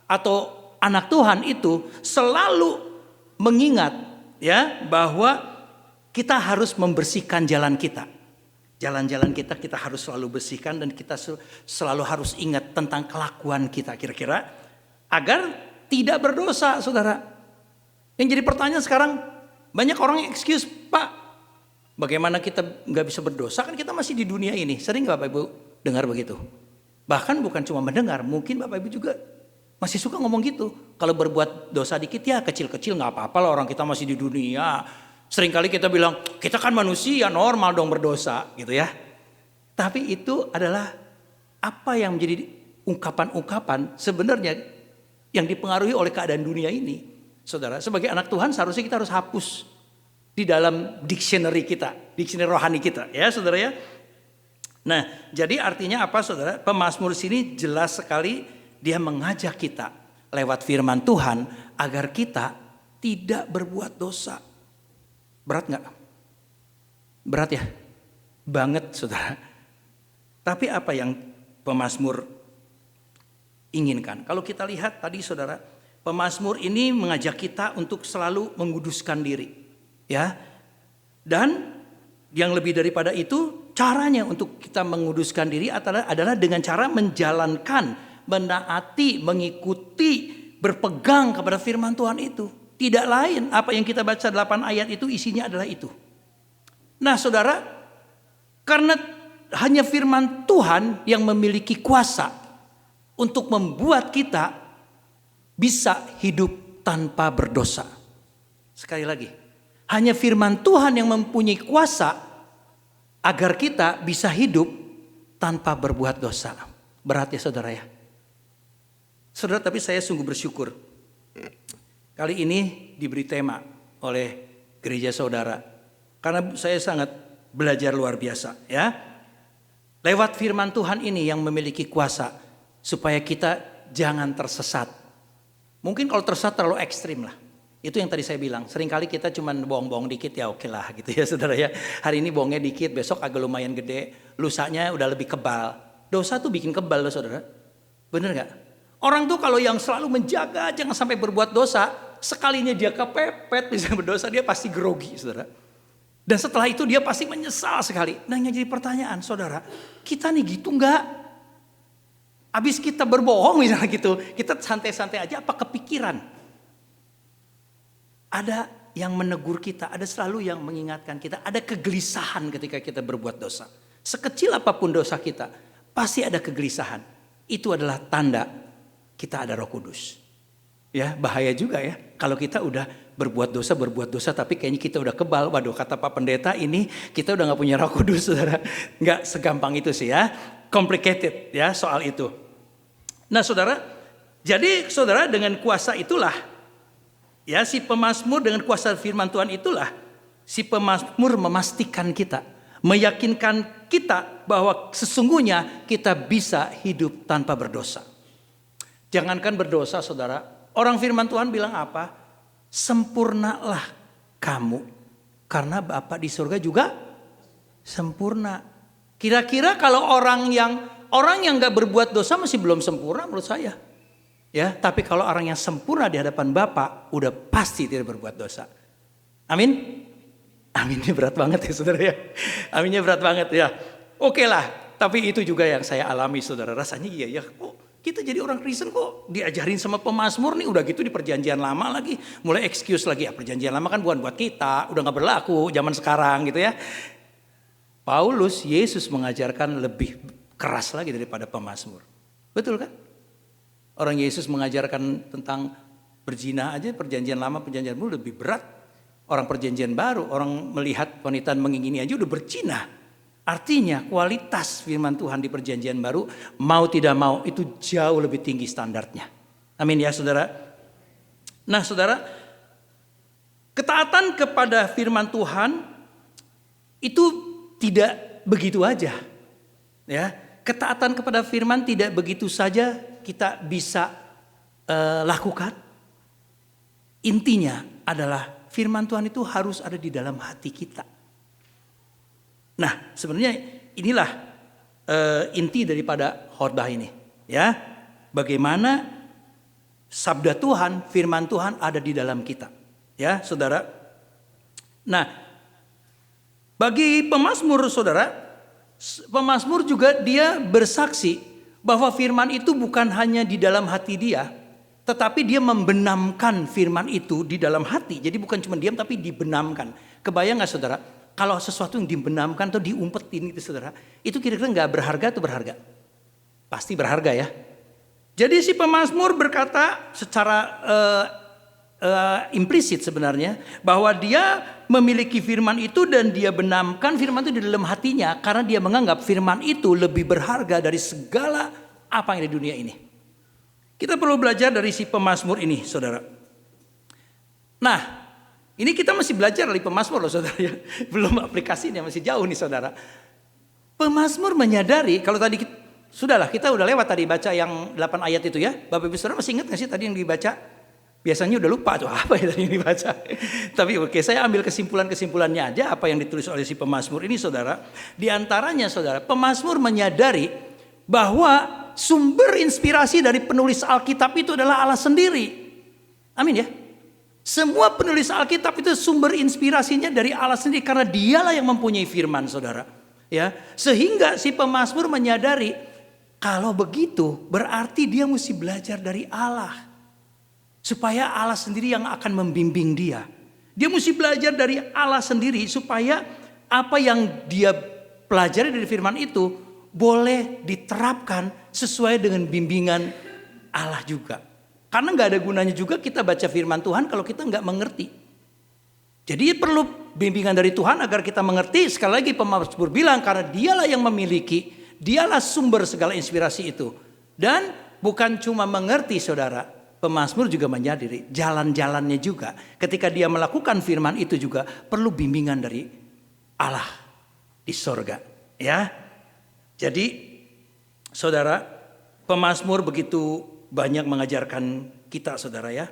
atau anak Tuhan itu selalu mengingat ya bahwa kita harus membersihkan jalan kita. Jalan-jalan kita harus selalu bersihkan dan kita selalu harus ingat tentang kelakuan kita kira-kira agar tidak berdosa, Saudara. Yang jadi pertanyaan sekarang, banyak orang yang excuse, Pak, bagaimana kita nggak bisa berdosa, kan kita masih di dunia ini. Sering nggak Bapak Ibu dengar begitu? Bahkan bukan cuma mendengar, mungkin Bapak Ibu juga masih suka ngomong gitu. Kalau berbuat dosa dikit ya kecil-kecil nggak apa-apa lah, orang kita masih di dunia. Seringkali kita bilang, kita kan manusia, normal dong berdosa gitu ya. Tapi itu adalah apa yang menjadi ungkapan-ungkapan sebenarnya yang dipengaruhi oleh keadaan dunia ini. Saudara, sebagai anak Tuhan seharusnya kita harus hapus di dalam dictionary kita, dictionary rohani kita, ya Saudara ya. Nah, jadi artinya apa Saudara? Pemazmur sini jelas sekali dia mengajak kita lewat firman Tuhan agar kita tidak berbuat dosa. Berat nggak? Berat ya? Banget Saudara. Tapi apa yang pemazmur inginkan? Kalau kita lihat tadi Saudara, pemazmur ini mengajak kita untuk selalu menguduskan diri, ya. Dan yang lebih daripada itu, caranya untuk kita menguduskan diri adalah dengan cara menjalankan, menaati, mengikuti, berpegang kepada firman Tuhan itu. Tidak lain, apa yang kita baca 8 ayat itu isinya adalah itu. Nah, Saudara, karena hanya firman Tuhan yang memiliki kuasa untuk membuat kita bisa hidup tanpa berdosa. Sekali lagi, hanya firman Tuhan yang mempunyai kuasa agar kita bisa hidup tanpa berbuat dosa. Berat ya Saudara ya. Saudara, tapi saya sungguh bersyukur. Kali ini diberi tema oleh gereja Saudara. Karena saya sangat belajar luar biasa ya. Lewat firman Tuhan ini yang memiliki kuasa supaya kita jangan tersesat. Mungkin kalau tersesat terlalu ekstrim lah. Itu yang tadi saya bilang. Seringkali kita cuma bohong-bohong dikit ya oke lah gitu ya Saudara ya. Hari ini bohongnya dikit, besok agak lumayan gede. Lusanya udah lebih kebal. Dosa tuh bikin kebal loh Saudara. Bener gak? Orang tuh kalau yang selalu menjaga jangan sampai berbuat dosa. Sekalinya dia kepepet bisa berdosa, dia pasti grogi Saudara. Dan setelah itu dia pasti menyesal sekali. Nah yang jadi pertanyaan Saudara, kita nih gitu gak? Habis kita berbohong misalnya gitu, kita santai-santai aja apa kepikiran? Ada yang menegur kita, ada selalu yang mengingatkan kita, ada kegelisahan ketika kita berbuat dosa. Sekecil apapun dosa kita, pasti ada kegelisahan. Itu adalah tanda kita ada Roh Kudus. Ya, bahaya juga ya kalau kita udah berbuat dosa tapi kayaknya kita udah kebal. Waduh, kata Pak Pendeta ini kita udah gak punya Roh Kudus Saudara. Gak segampang itu sih ya. Complicated ya soal itu. Nah Saudara, jadi Saudara dengan kuasa itulah, ya si pemazmur dengan kuasa firman Tuhan itulah, si pemazmur memastikan kita, meyakinkan kita bahwa sesungguhnya kita bisa hidup tanpa berdosa. Jangankan berdosa saudara, orang firman Tuhan bilang apa? Sempurnalah kamu, karena Bapa di surga juga sempurna. Kira-kira kalau orang yang gak berbuat dosa masih belum sempurna menurut saya. Ya, tapi kalau orang yang sempurna di hadapan Bapa udah pasti tidak berbuat dosa. Amin. Aminnya berat banget ya saudara ya. Aminnya berat banget ya. Oke lah, tapi itu juga yang saya alami saudara. Rasanya iya ya, kok kita jadi orang Kristen kok diajarin sama pemazmur nih udah gitu di perjanjian lama lagi. Mulai excuse lagi, ya perjanjian lama kan bukan buat kita, udah gak berlaku zaman sekarang gitu ya. Paulus, Yesus mengajarkan lebih keras lagi daripada pemazmur. Betul kan? Orang Yesus mengajarkan tentang berzina aja perjanjian lama, perjanjian baru lebih berat. Orang perjanjian baru, orang melihat wanita mengingini aja udah berzina. Artinya kualitas firman Tuhan di perjanjian baru mau tidak mau itu jauh lebih tinggi standarnya. Amin ya saudara. Nah saudara, ketaatan kepada firman Tuhan itu tidak begitu aja. Ya, ketaatan kepada firman tidak begitu saja kita bisa lakukan. Intinya adalah firman Tuhan itu harus ada di dalam hati kita. Nah, sebenarnya inilah inti daripada khotbah ini, ya. Bagaimana sabda Tuhan, firman Tuhan ada di dalam kita, ya, saudara. Nah, bagi pemazmur, saudara, pemazmur juga dia bersaksi bahwa firman itu bukan hanya di dalam hati dia, tetapi dia membenamkan firman itu di dalam hati. Jadi bukan cuma diam tapi dibenamkan. Kebayang gak saudara? Kalau sesuatu yang dibenamkan atau diumpetin itu saudara. Itu kira-kira gak berharga atau berharga? Pasti berharga ya. Jadi si pemazmur berkata secara implisit sebenarnya. Bahwa dia memiliki firman itu dan dia benamkan firman itu di dalam hatinya. Karena dia menganggap firman itu lebih berharga dari segala apa yang ada di dunia ini. Kita perlu belajar dari si pemazmur ini, saudara. Nah, ini kita masih belajar dari pemazmur loh, saudara. Ya. Belum aplikasinya, masih jauh nih, saudara. Pemazmur menyadari, kalau tadi sudahlah, kita udah lewat tadi baca yang 8 ayat itu ya. Bapak Ibu saudara masih ingat gak sih tadi yang dibaca? Biasanya udah lupa tuh apa ya tadi yang dibaca. Tapi oke, saya ambil kesimpulannya aja apa yang ditulis oleh si pemazmur ini, saudara. Di antaranya, saudara, pemazmur menyadari bahwa sumber inspirasi dari penulis Alkitab itu adalah Allah sendiri. Amin ya. Semua penulis Alkitab itu sumber inspirasinya dari Allah sendiri karena dialah yang mempunyai firman, saudara. Ya, sehingga si pemazmur menyadari kalau begitu berarti dia mesti belajar dari Allah. Supaya Allah sendiri yang akan membimbing dia. Dia mesti belajar dari Allah sendiri supaya apa yang dia pelajari dari firman itu boleh diterapkan sesuai dengan bimbingan Allah juga. Karena gak ada gunanya juga kita baca firman Tuhan kalau kita gak mengerti. Jadi perlu bimbingan dari Tuhan agar kita mengerti. Sekali lagi pemazmur bilang karena dialah yang memiliki, dialah sumber segala inspirasi itu. Dan bukan cuma mengerti saudara, pemazmur juga menyadari jalan-jalannya juga. Ketika dia melakukan firman itu juga perlu bimbingan dari Allah di sorga. Ya. Jadi saudara, pemazmur begitu banyak mengajarkan kita saudara ya.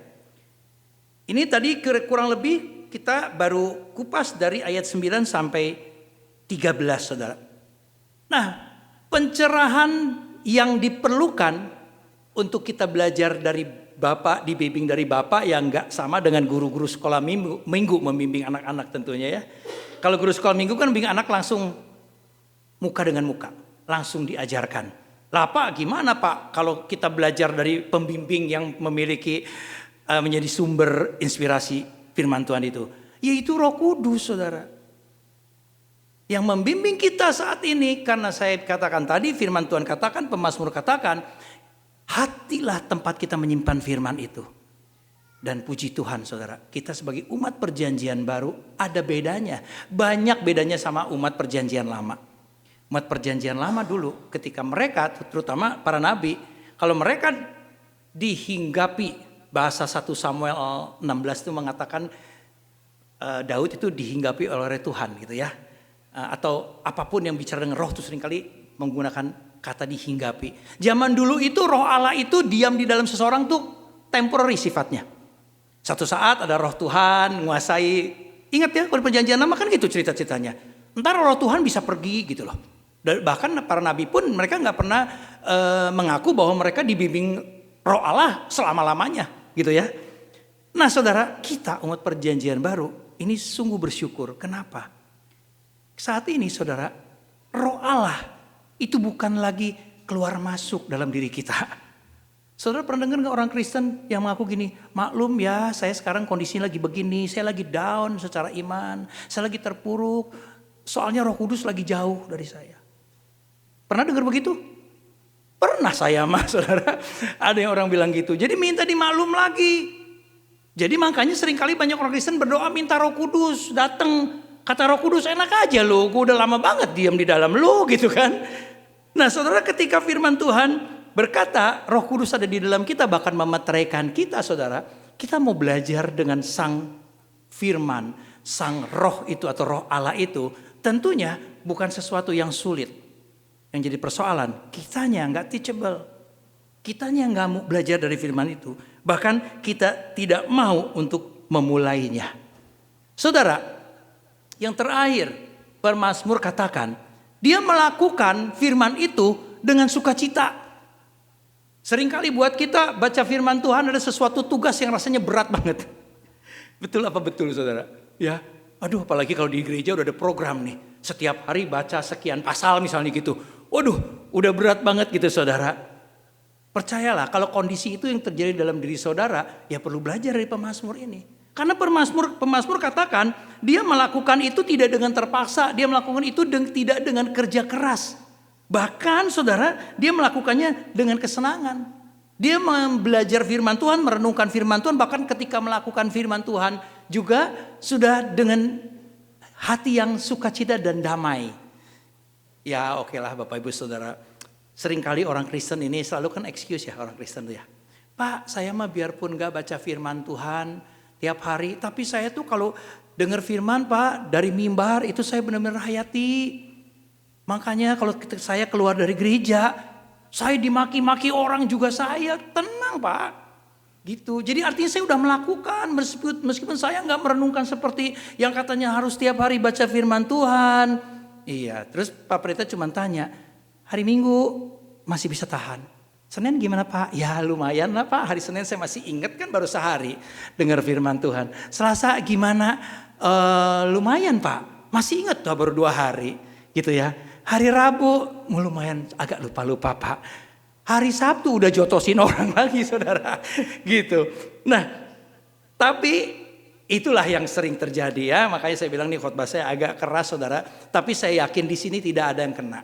Ini tadi kurang lebih kita baru kupas dari ayat 9 sampai 13 saudara. Nah, pencerahan yang diperlukan untuk kita belajar dari Bapak, dibimbing dari Bapak yang gak sama dengan guru-guru sekolah minggu membimbing anak-anak tentunya ya. Kalau guru sekolah minggu kan bimbing anak langsung muka dengan muka. Langsung diajarkan. Lah Pak gimana Pak kalau kita belajar dari pembimbing yang memiliki menjadi sumber inspirasi firman Tuhan itu. Yaitu Roh Kudus saudara. Yang membimbing kita saat ini karena saya katakan tadi firman Tuhan katakan, pemazmur katakan. Hatilah tempat kita menyimpan firman itu. Dan puji Tuhan saudara. Kita sebagai umat perjanjian baru ada bedanya. Banyak bedanya sama umat perjanjian lama. Umat perjanjian lama dulu ketika mereka terutama para nabi. Kalau mereka dihinggapi bahasa 1 Samuel 16 itu mengatakan Daud itu dihinggapi oleh Tuhan gitu ya. atau apapun yang bicara dengan roh itu seringkali menggunakan kata dihinggapi. Zaman dulu itu roh Allah itu diam di dalam seseorang tuh temporary sifatnya. Satu saat ada roh Tuhan menguasai. Ingat ya, kalau di perjanjian lama kan gitu cerita-ceritanya. Entar roh Tuhan bisa pergi gitu loh. Dan bahkan para nabi pun mereka nggak pernah mengaku bahwa mereka dibimbing roh Allah selama-lamanya gitu ya. Nah saudara, kita umat perjanjian baru ini sungguh bersyukur. Kenapa? Saat ini saudara, roh Allah itu bukan lagi keluar masuk dalam diri kita. Saudara pernah dengar nggak orang Kristen yang mengaku gini, maklum ya saya sekarang kondisinya lagi begini, saya lagi down secara iman, saya lagi terpuruk, soalnya Roh Kudus lagi jauh dari saya. Pernah dengar begitu? Pernah saya mah saudara, ada yang orang bilang gitu, jadi minta dimaklum lagi. Jadi makanya seringkali banyak orang Kristen berdoa minta Roh Kudus datang. Kata Roh Kudus enak aja lo, gue udah lama banget diam di dalam lo gitu kan. Nah saudara ketika firman Tuhan berkata Roh Kudus ada di dalam kita bahkan memeteraikan kita saudara. Kita mau belajar dengan sang firman, sang roh itu atau roh Allah itu. Tentunya bukan sesuatu yang sulit. Yang jadi persoalan kitanya nggak teachable. Kitanya nggak mau belajar dari firman itu. Bahkan kita tidak mau untuk memulainya. Saudara, yang terakhir pemazmur katakan dia melakukan firman itu dengan sukacita. Seringkali buat kita baca firman Tuhan ada sesuatu tugas yang rasanya berat banget. Betul apa betul saudara? Ya, aduh apalagi kalau di gereja udah ada program nih. Setiap hari baca sekian pasal misalnya gitu. Waduh udah berat banget gitu saudara. Percayalah kalau kondisi itu yang terjadi dalam diri saudara, ya perlu belajar dari pemazmur ini. Karena pemazmur katakan dia melakukan itu tidak dengan terpaksa. Dia melakukan itu tidak dengan kerja keras. Bahkan saudara, dia melakukannya dengan kesenangan. Dia belajar firman Tuhan, merenungkan firman Tuhan. Bahkan ketika melakukan firman Tuhan juga sudah dengan hati yang sukacita dan damai. Ya oke lah Bapak Ibu Saudara. Seringkali orang Kristen ini selalu kan excuse ya orang Kristen tuh ya. Pak saya mah biarpun gak baca firman Tuhan tiap hari. Tapi saya tuh kalau dengar firman Pak dari mimbar itu saya benar-benar hayati. Makanya kalau saya keluar dari gereja, saya dimaki-maki orang juga saya tenang Pak. Gitu. Jadi artinya saya udah melakukan meskipun saya nggak merenungkan seperti yang katanya harus tiap hari baca firman Tuhan. Iya. Terus Pak Pendeta cuma tanya, hari Minggu masih bisa tahan. Senin gimana Pak? Ya lumayan lah Pak. Hari Senin saya masih ingat kan baru sehari dengar firman Tuhan. Selasa gimana? Lumayan Pak. Masih ingat tuh baru 2 hari. Gitu ya. Hari Rabu lumayan agak lupa-lupa Pak. Hari Sabtu udah jotosin orang lagi saudara. Gitu. Nah tapi itulah yang sering terjadi ya. Makanya saya bilang nih khotbah saya agak keras saudara. Tapi saya yakin di sini tidak ada yang kena.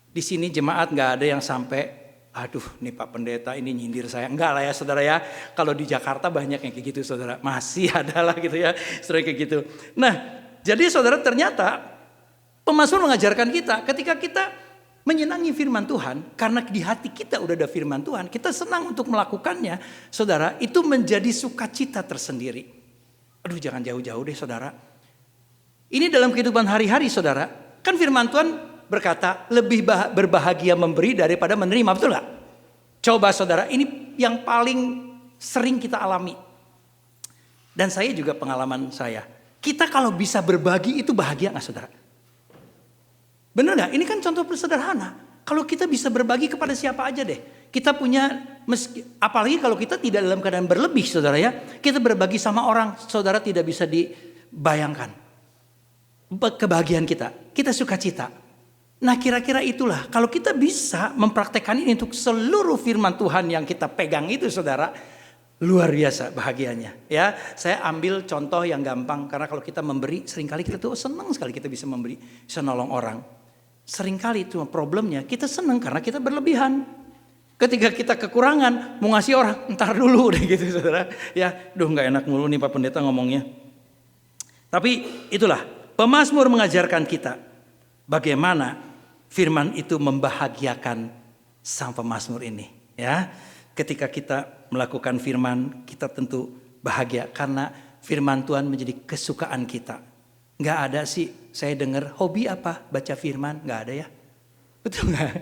Di sini jemaat gak ada yang sampai aduh nih Pak Pendeta ini nyindir saya. Enggak lah ya saudara ya. Kalau di Jakarta banyak yang kayak gitu saudara. Masih ada lah gitu ya. Sering kayak gitu. Nah jadi saudara ternyata pemazmur mengajarkan kita ketika kita menyenangi firman Tuhan. Karena di hati kita udah ada firman Tuhan. Kita senang untuk melakukannya. Saudara itu menjadi sukacita tersendiri. Aduh jangan jauh-jauh deh saudara. Ini dalam kehidupan hari-hari saudara. Kan firman Tuhan berkata lebih berbahagia memberi daripada menerima. Betul gak? Coba saudara ini yang paling sering kita alami. Dan saya juga pengalaman saya. Kita kalau bisa berbagi itu bahagia gak saudara? Benar gak? Ini kan contoh sederhana. Kalau kita bisa berbagi kepada siapa aja deh. Kita punya, apalagi kalau kita tidak dalam keadaan berlebih saudara ya. Kita berbagi sama orang, saudara tidak bisa dibayangkan. Kebahagiaan kita, kita sukacita. Nah kira-kira itulah. Kalau kita bisa mempraktekkan ini untuk seluruh firman Tuhan yang kita pegang itu saudara. Luar biasa bahagianya. Ya, saya ambil contoh yang gampang. Karena kalau kita memberi, seringkali kita tuh senang sekali kita bisa memberi, bisa nolong orang. Seringkali itu problemnya kita senang karena kita berlebihan. Ketika kita kekurangan mau ngasih orang, entar dulu deh gitu saudara. Ya, gak enak mulu nih Pak Pendeta ngomongnya. Tapi itulah pemazmur mengajarkan kita bagaimana firman itu membahagiakan sang pemazmur ini. Ya, ketika kita melakukan firman kita tentu bahagia karena firman Tuhan menjadi kesukaan kita. Gak ada sih saya dengar hobi apa? Baca firman, nggak ada ya. Betul nggak?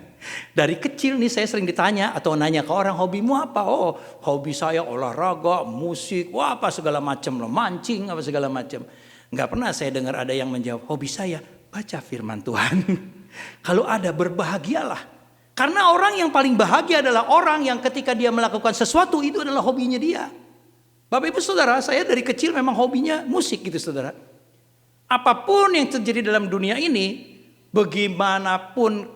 Dari kecil nih saya sering ditanya atau nanya ke orang, hobimu apa? Oh, hobi saya olahraga, musik, wah apa segala macam loh, mancing apa segala macam. Nggak pernah saya dengar ada yang menjawab, hobi saya baca firman Tuhan. Kalau ada, berbahagialah. Karena orang yang paling bahagia adalah orang yang ketika dia melakukan sesuatu itu adalah hobinya dia. Bapak Ibu Saudara, saya dari kecil memang hobinya musik gitu saudara. Apapun yang terjadi dalam dunia ini, bagaimanapun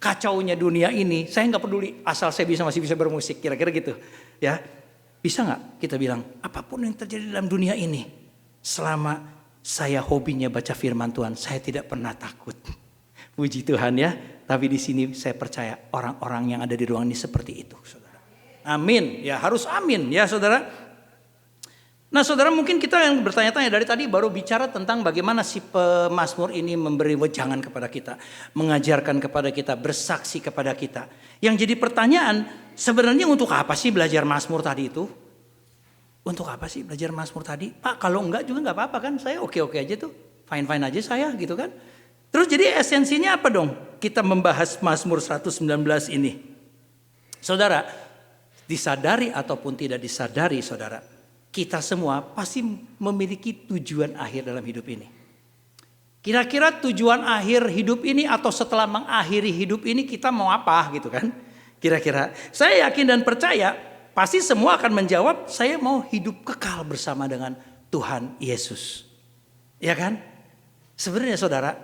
kacaunya dunia ini, saya nggak peduli asal saya masih bisa bermusik, kira-kira gitu, ya. Bisa nggak kita bilang apapun yang terjadi dalam dunia ini, selama saya hobinya baca firman Tuhan, saya tidak pernah takut. Puji Tuhan ya. Tapi di sini saya percaya orang-orang yang ada di ruang ini seperti itu, saudara. Amin, ya harus amin, ya saudara. Nah saudara, mungkin kita yang bertanya-tanya dari tadi baru bicara tentang bagaimana si pemazmur ini memberi wejangan kepada kita, mengajarkan kepada kita, bersaksi kepada kita. Yang jadi pertanyaan, sebenarnya untuk apa sih belajar mazmur tadi itu? Untuk apa sih belajar mazmur tadi? Pak, kalau enggak juga enggak apa-apa kan, saya oke-oke aja tuh, fine-fine aja saya gitu kan. Terus jadi esensinya apa dong? Kita membahas Mazmur 119 ini. Saudara, disadari ataupun tidak disadari saudara, kita semua pasti memiliki tujuan akhir dalam hidup ini. Kira-kira tujuan akhir hidup ini atau setelah mengakhiri hidup ini kita mau apa gitu kan? Kira-kira saya yakin dan percaya pasti semua akan menjawab, saya mau hidup kekal bersama dengan Tuhan Yesus. Ya kan? Sebenarnya saudara,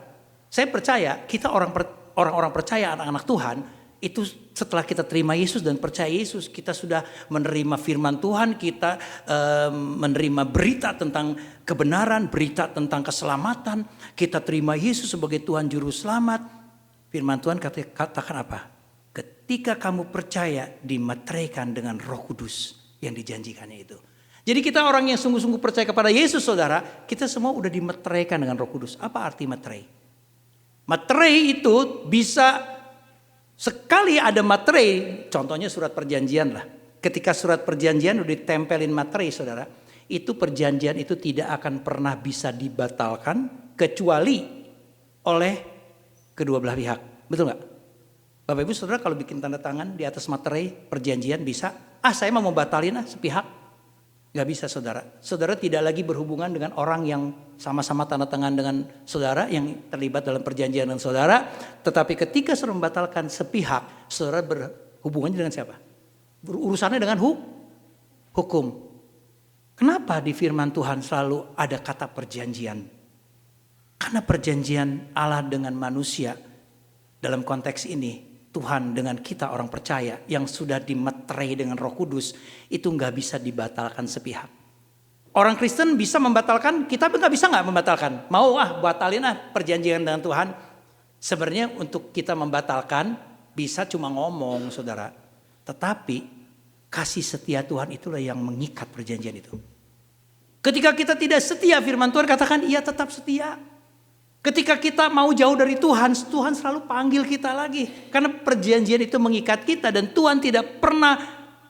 saya percaya kita orang-orang percaya, anak-anak Tuhan, itu setelah kita terima Yesus dan percaya Yesus, kita sudah menerima firman Tuhan, kita menerima berita tentang kebenaran, berita tentang keselamatan, kita terima Yesus sebagai Tuhan Juru Selamat. Firman Tuhan katakan apa? Ketika kamu percaya, dimeteraikan dengan Roh Kudus yang dijanjikannya itu. Jadi kita orang yang sungguh-sungguh percaya kepada Yesus saudara, kita semua udah dimeteraikan dengan Roh Kudus. Apa arti materai? Materai itu bisa sekali ada materai, contohnya surat perjanjian lah. Ketika surat perjanjian udah ditempelin materai saudara, itu perjanjian itu tidak akan pernah bisa dibatalkan kecuali oleh kedua belah pihak. Betul nggak? Bapak Ibu Saudara kalau bikin tanda tangan di atas materai perjanjian bisa, saya mau batalin sepihak. Gak bisa saudara. Saudara tidak lagi berhubungan dengan orang yang sama-sama tanda tangan dengan saudara, yang terlibat dalam perjanjian dengan saudara. Tetapi ketika saudara membatalkan sepihak, saudara berhubungannya dengan siapa? Berurusannya dengan hukum. Kenapa di firman Tuhan selalu ada kata perjanjian? Karena perjanjian Allah dengan manusia dalam konteks ini, Tuhan dengan kita orang percaya yang sudah dimeterai dengan Roh Kudus itu nggak bisa dibatalkan sepihak. Orang Kristen bisa membatalkan, kita nggak bisa nggak membatalkan. Mau batalin perjanjian dengan Tuhan. Sebenarnya untuk kita membatalkan bisa cuma ngomong saudara. Tetapi kasih setia Tuhan itulah yang mengikat perjanjian itu. Ketika kita tidak setia, firman Tuhan katakan ia tetap setia. Ketika kita mau jauh dari Tuhan, Tuhan selalu panggil kita lagi. Karena perjanjian itu mengikat kita dan Tuhan tidak pernah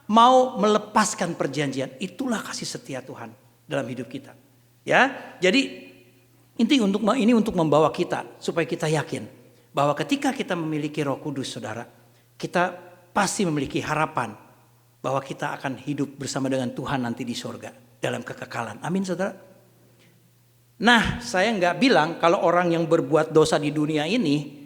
mau melepaskan perjanjian. Itulah kasih setia Tuhan dalam hidup kita. Ya, jadi ini untuk membawa kita supaya kita yakin bahwa ketika kita memiliki Roh Kudus, saudara, kita pasti memiliki harapan bahwa kita akan hidup bersama dengan Tuhan nanti di sorga dalam kekekalan. Amin, saudara. Nah, saya nggak bilang kalau orang yang berbuat dosa di dunia ini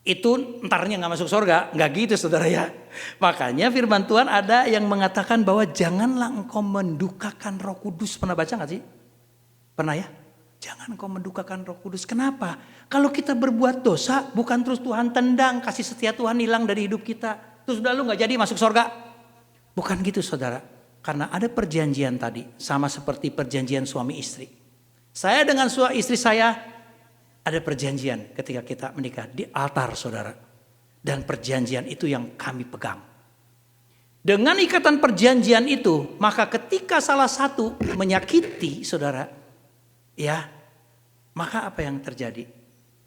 itu entarnya nggak masuk surga, nggak gitu saudara ya. Makanya firman Tuhan ada yang mengatakan bahwa janganlah engkau mendukakan Roh Kudus. Pernah baca nggak sih? Pernah ya? Jangan engkau mendukakan Roh Kudus. Kenapa? Kalau kita berbuat dosa, bukan terus Tuhan tendang, kasih setia Tuhan hilang dari hidup kita. Terus udah lu nggak jadi masuk surga. Bukan gitu saudara. Karena ada perjanjian tadi, sama seperti perjanjian suami istri. Saya dengan istri saya ada perjanjian ketika kita menikah di altar saudara. Dan perjanjian itu yang kami pegang. Dengan ikatan perjanjian itu, maka ketika salah satu menyakiti saudara, ya, maka apa yang terjadi?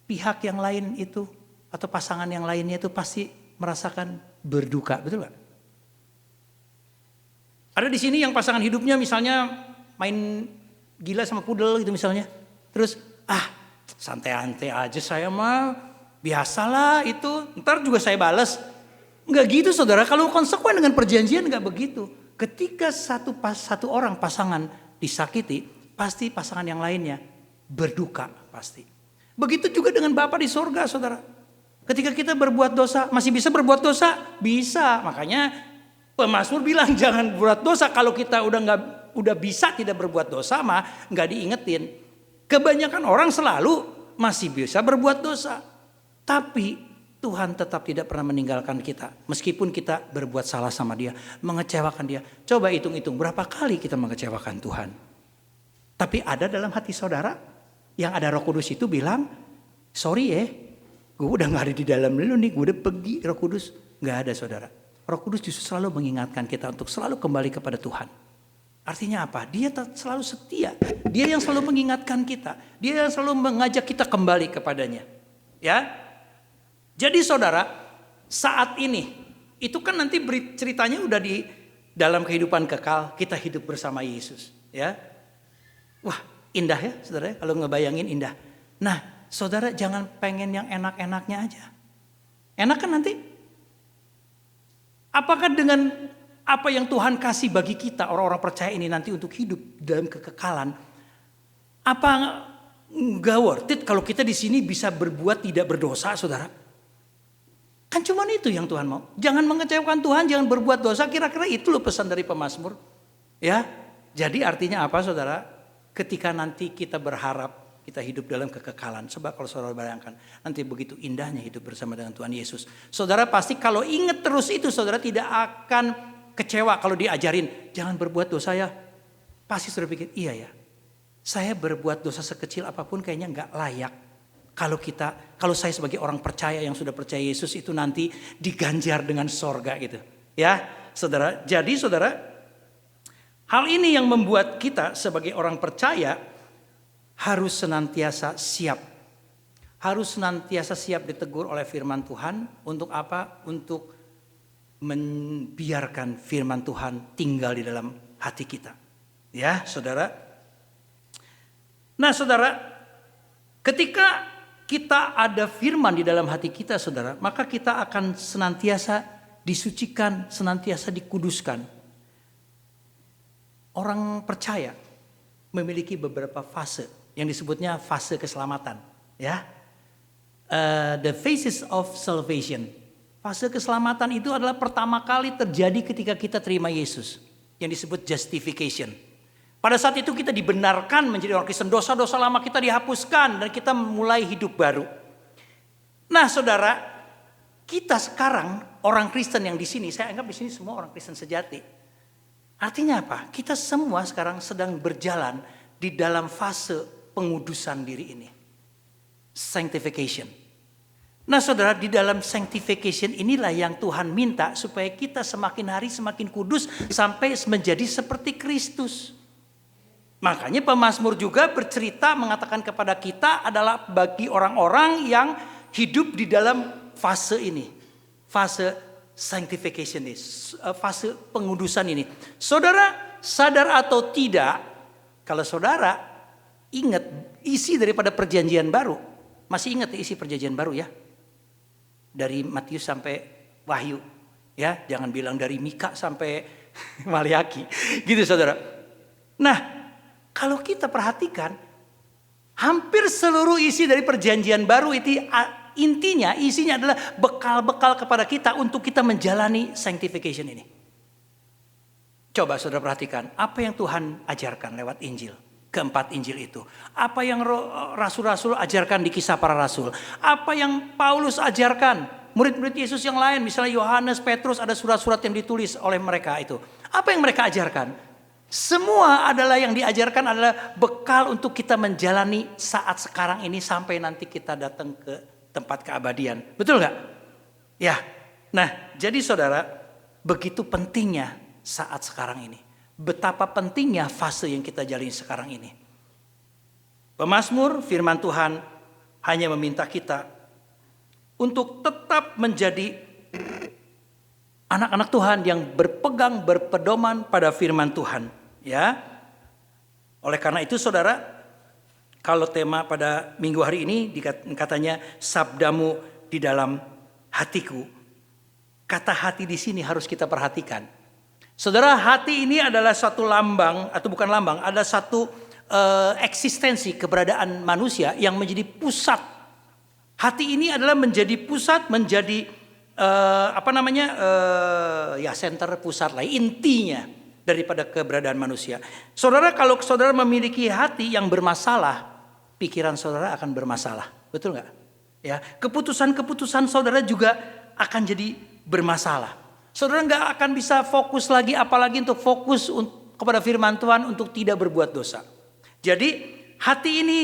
Pihak yang lain itu atau pasangan yang lainnya itu pasti merasakan berduka, betul gak? Ada di sini yang pasangan hidupnya misalnya main gila sama pudel gitu misalnya. Terus santai-santai aja saya mah, biasalah itu, ntar juga saya balas. Enggak gitu saudara, kalau konsekuen dengan perjanjian enggak begitu. Ketika satu orang pasangan disakiti, pasti pasangan yang lainnya berduka pasti. Begitu juga dengan Bapa di sorga saudara. Ketika kita berbuat dosa, masih bisa berbuat dosa? Bisa, makanya pemazmur bilang jangan berbuat dosa. Kalau kita udah bisa tidak berbuat dosa mah nggak diingetin. Kebanyakan orang selalu masih bisa berbuat dosa. Tapi Tuhan tetap tidak pernah meninggalkan kita. Meskipun kita berbuat salah sama dia, mengecewakan dia. Coba hitung-hitung berapa kali kita mengecewakan Tuhan. Tapi ada dalam hati saudara yang ada Roh Kudus itu bilang, sorry ya, gue udah gak ada di dalam lu nih, gue udah pergi Roh Kudus. Gak ada saudara. Roh Kudus justru selalu mengingatkan kita untuk selalu kembali kepada Tuhan. Artinya apa? Dia selalu setia. Dia yang selalu mengingatkan kita. Dia yang selalu mengajak kita kembali kepadanya. Ya. Jadi saudara, saat ini, itu kan nanti ceritanya udah di dalam kehidupan kekal, kita hidup bersama Yesus. Ya. Wah, indah ya saudara, kalau ngebayangin indah. Nah, saudara jangan pengen yang enak-enaknya aja. Enak kan nanti? Apakah dengan apa yang Tuhan kasih bagi kita orang-orang percaya ini nanti untuk hidup dalam kekekalan, apa nggak worth it kalau kita di sini bisa berbuat tidak berdosa, saudara? Kan cuma itu yang Tuhan mau. Jangan mengecewakan Tuhan, jangan berbuat dosa. Kira-kira itu loh pesan dari pemazmur. Ya, jadi artinya apa, saudara? Ketika nanti kita berharap kita hidup dalam kekekalan. Sebab kalau saudara bayangkan, nanti begitu indahnya hidup bersama dengan Tuhan Yesus. Saudara pasti kalau ingat terus itu, saudara tidak akan kecewa kalau diajarin, jangan berbuat dosa ya. Pasti saudara pikir, iya ya. Saya berbuat dosa sekecil apapun kayaknya nggak layak. Kalau saya sebagai orang percaya yang sudah percaya Yesus itu nanti diganjar dengan sorga gitu. Ya, saudara. Jadi saudara, hal ini yang membuat kita sebagai orang percaya harus senantiasa siap. Harus senantiasa siap ditegur oleh firman Tuhan. Untuk apa? Untuk membiarkan firman Tuhan tinggal di dalam hati kita. Ya, saudara. Nah, saudara, ketika kita ada firman di dalam hati kita, saudara, maka kita akan senantiasa disucikan, senantiasa dikuduskan. Orang percaya memiliki beberapa fase yang disebutnya fase keselamatan, ya. The phases of salvation. Fase keselamatan itu adalah pertama kali terjadi ketika kita terima Yesus, yang disebut justification. Pada saat itu kita dibenarkan menjadi orang Kristen, dosa-dosa lama kita dihapuskan dan kita mulai hidup baru. Nah, saudara, kita sekarang orang Kristen yang di sini, saya anggap di sini semua orang Kristen sejati. Artinya apa? Kita semua sekarang sedang berjalan di dalam fase pengudusan diri ini. Sanctification. Nah saudara, di dalam sanctification inilah yang Tuhan minta supaya kita semakin hari semakin kudus sampai menjadi seperti Kristus. Makanya pemazmur juga bercerita mengatakan kepada kita adalah bagi orang-orang yang hidup di dalam fase ini. Fase sanctification ini, fase pengudusan ini. Saudara sadar atau tidak, kalau saudara ingat isi daripada perjanjian baru. Masih ingat isi perjanjian baru ya? Dari Matius sampai Wahyu, ya, jangan bilang dari Mika sampai Maliaki, gitu saudara. Nah, kalau kita perhatikan, hampir seluruh isi dari perjanjian baru itu isinya adalah bekal-bekal kepada kita untuk kita menjalani sanctification ini. Coba saudara perhatikan, apa yang Tuhan ajarkan lewat Injil. Keempat Injil itu. Apa yang rasul-rasul ajarkan di Kisah Para Rasul. Apa yang Paulus ajarkan. Murid-murid Yesus yang lain. Misalnya Yohanes, Petrus, ada surat-surat yang ditulis oleh mereka itu. Apa yang mereka ajarkan? Semua adalah yang diajarkan adalah bekal untuk kita menjalani saat sekarang ini. Sampai nanti kita datang ke tempat keabadian. Betul gak? Ya. Nah, jadi saudara, begitu pentingnya saat sekarang ini. Betapa pentingnya fase yang kita jalani sekarang ini. Pemazmur firman Tuhan hanya meminta kita untuk tetap menjadi anak-anak Tuhan yang berpedoman pada firman Tuhan, ya. Oleh karena itu saudara, Kalau tema pada minggu hari ini katanya sabdamu di dalam hatiku. Kata hati di sini harus kita perhatikan. Saudara, hati ini adalah satu lambang, atau bukan lambang, ada satu eksistensi keberadaan manusia yang menjadi pusat. Hati ini adalah menjadi pusat, menjadi center pusat lah, intinya daripada keberadaan manusia. Saudara, kalau saudara memiliki hati yang bermasalah, pikiran saudara akan bermasalah, betul nggak? Ya, keputusan-keputusan saudara juga akan jadi bermasalah. Saudara nggak akan bisa fokus lagi, apalagi untuk fokus kepada firman Tuhan untuk tidak berbuat dosa. Jadi hati ini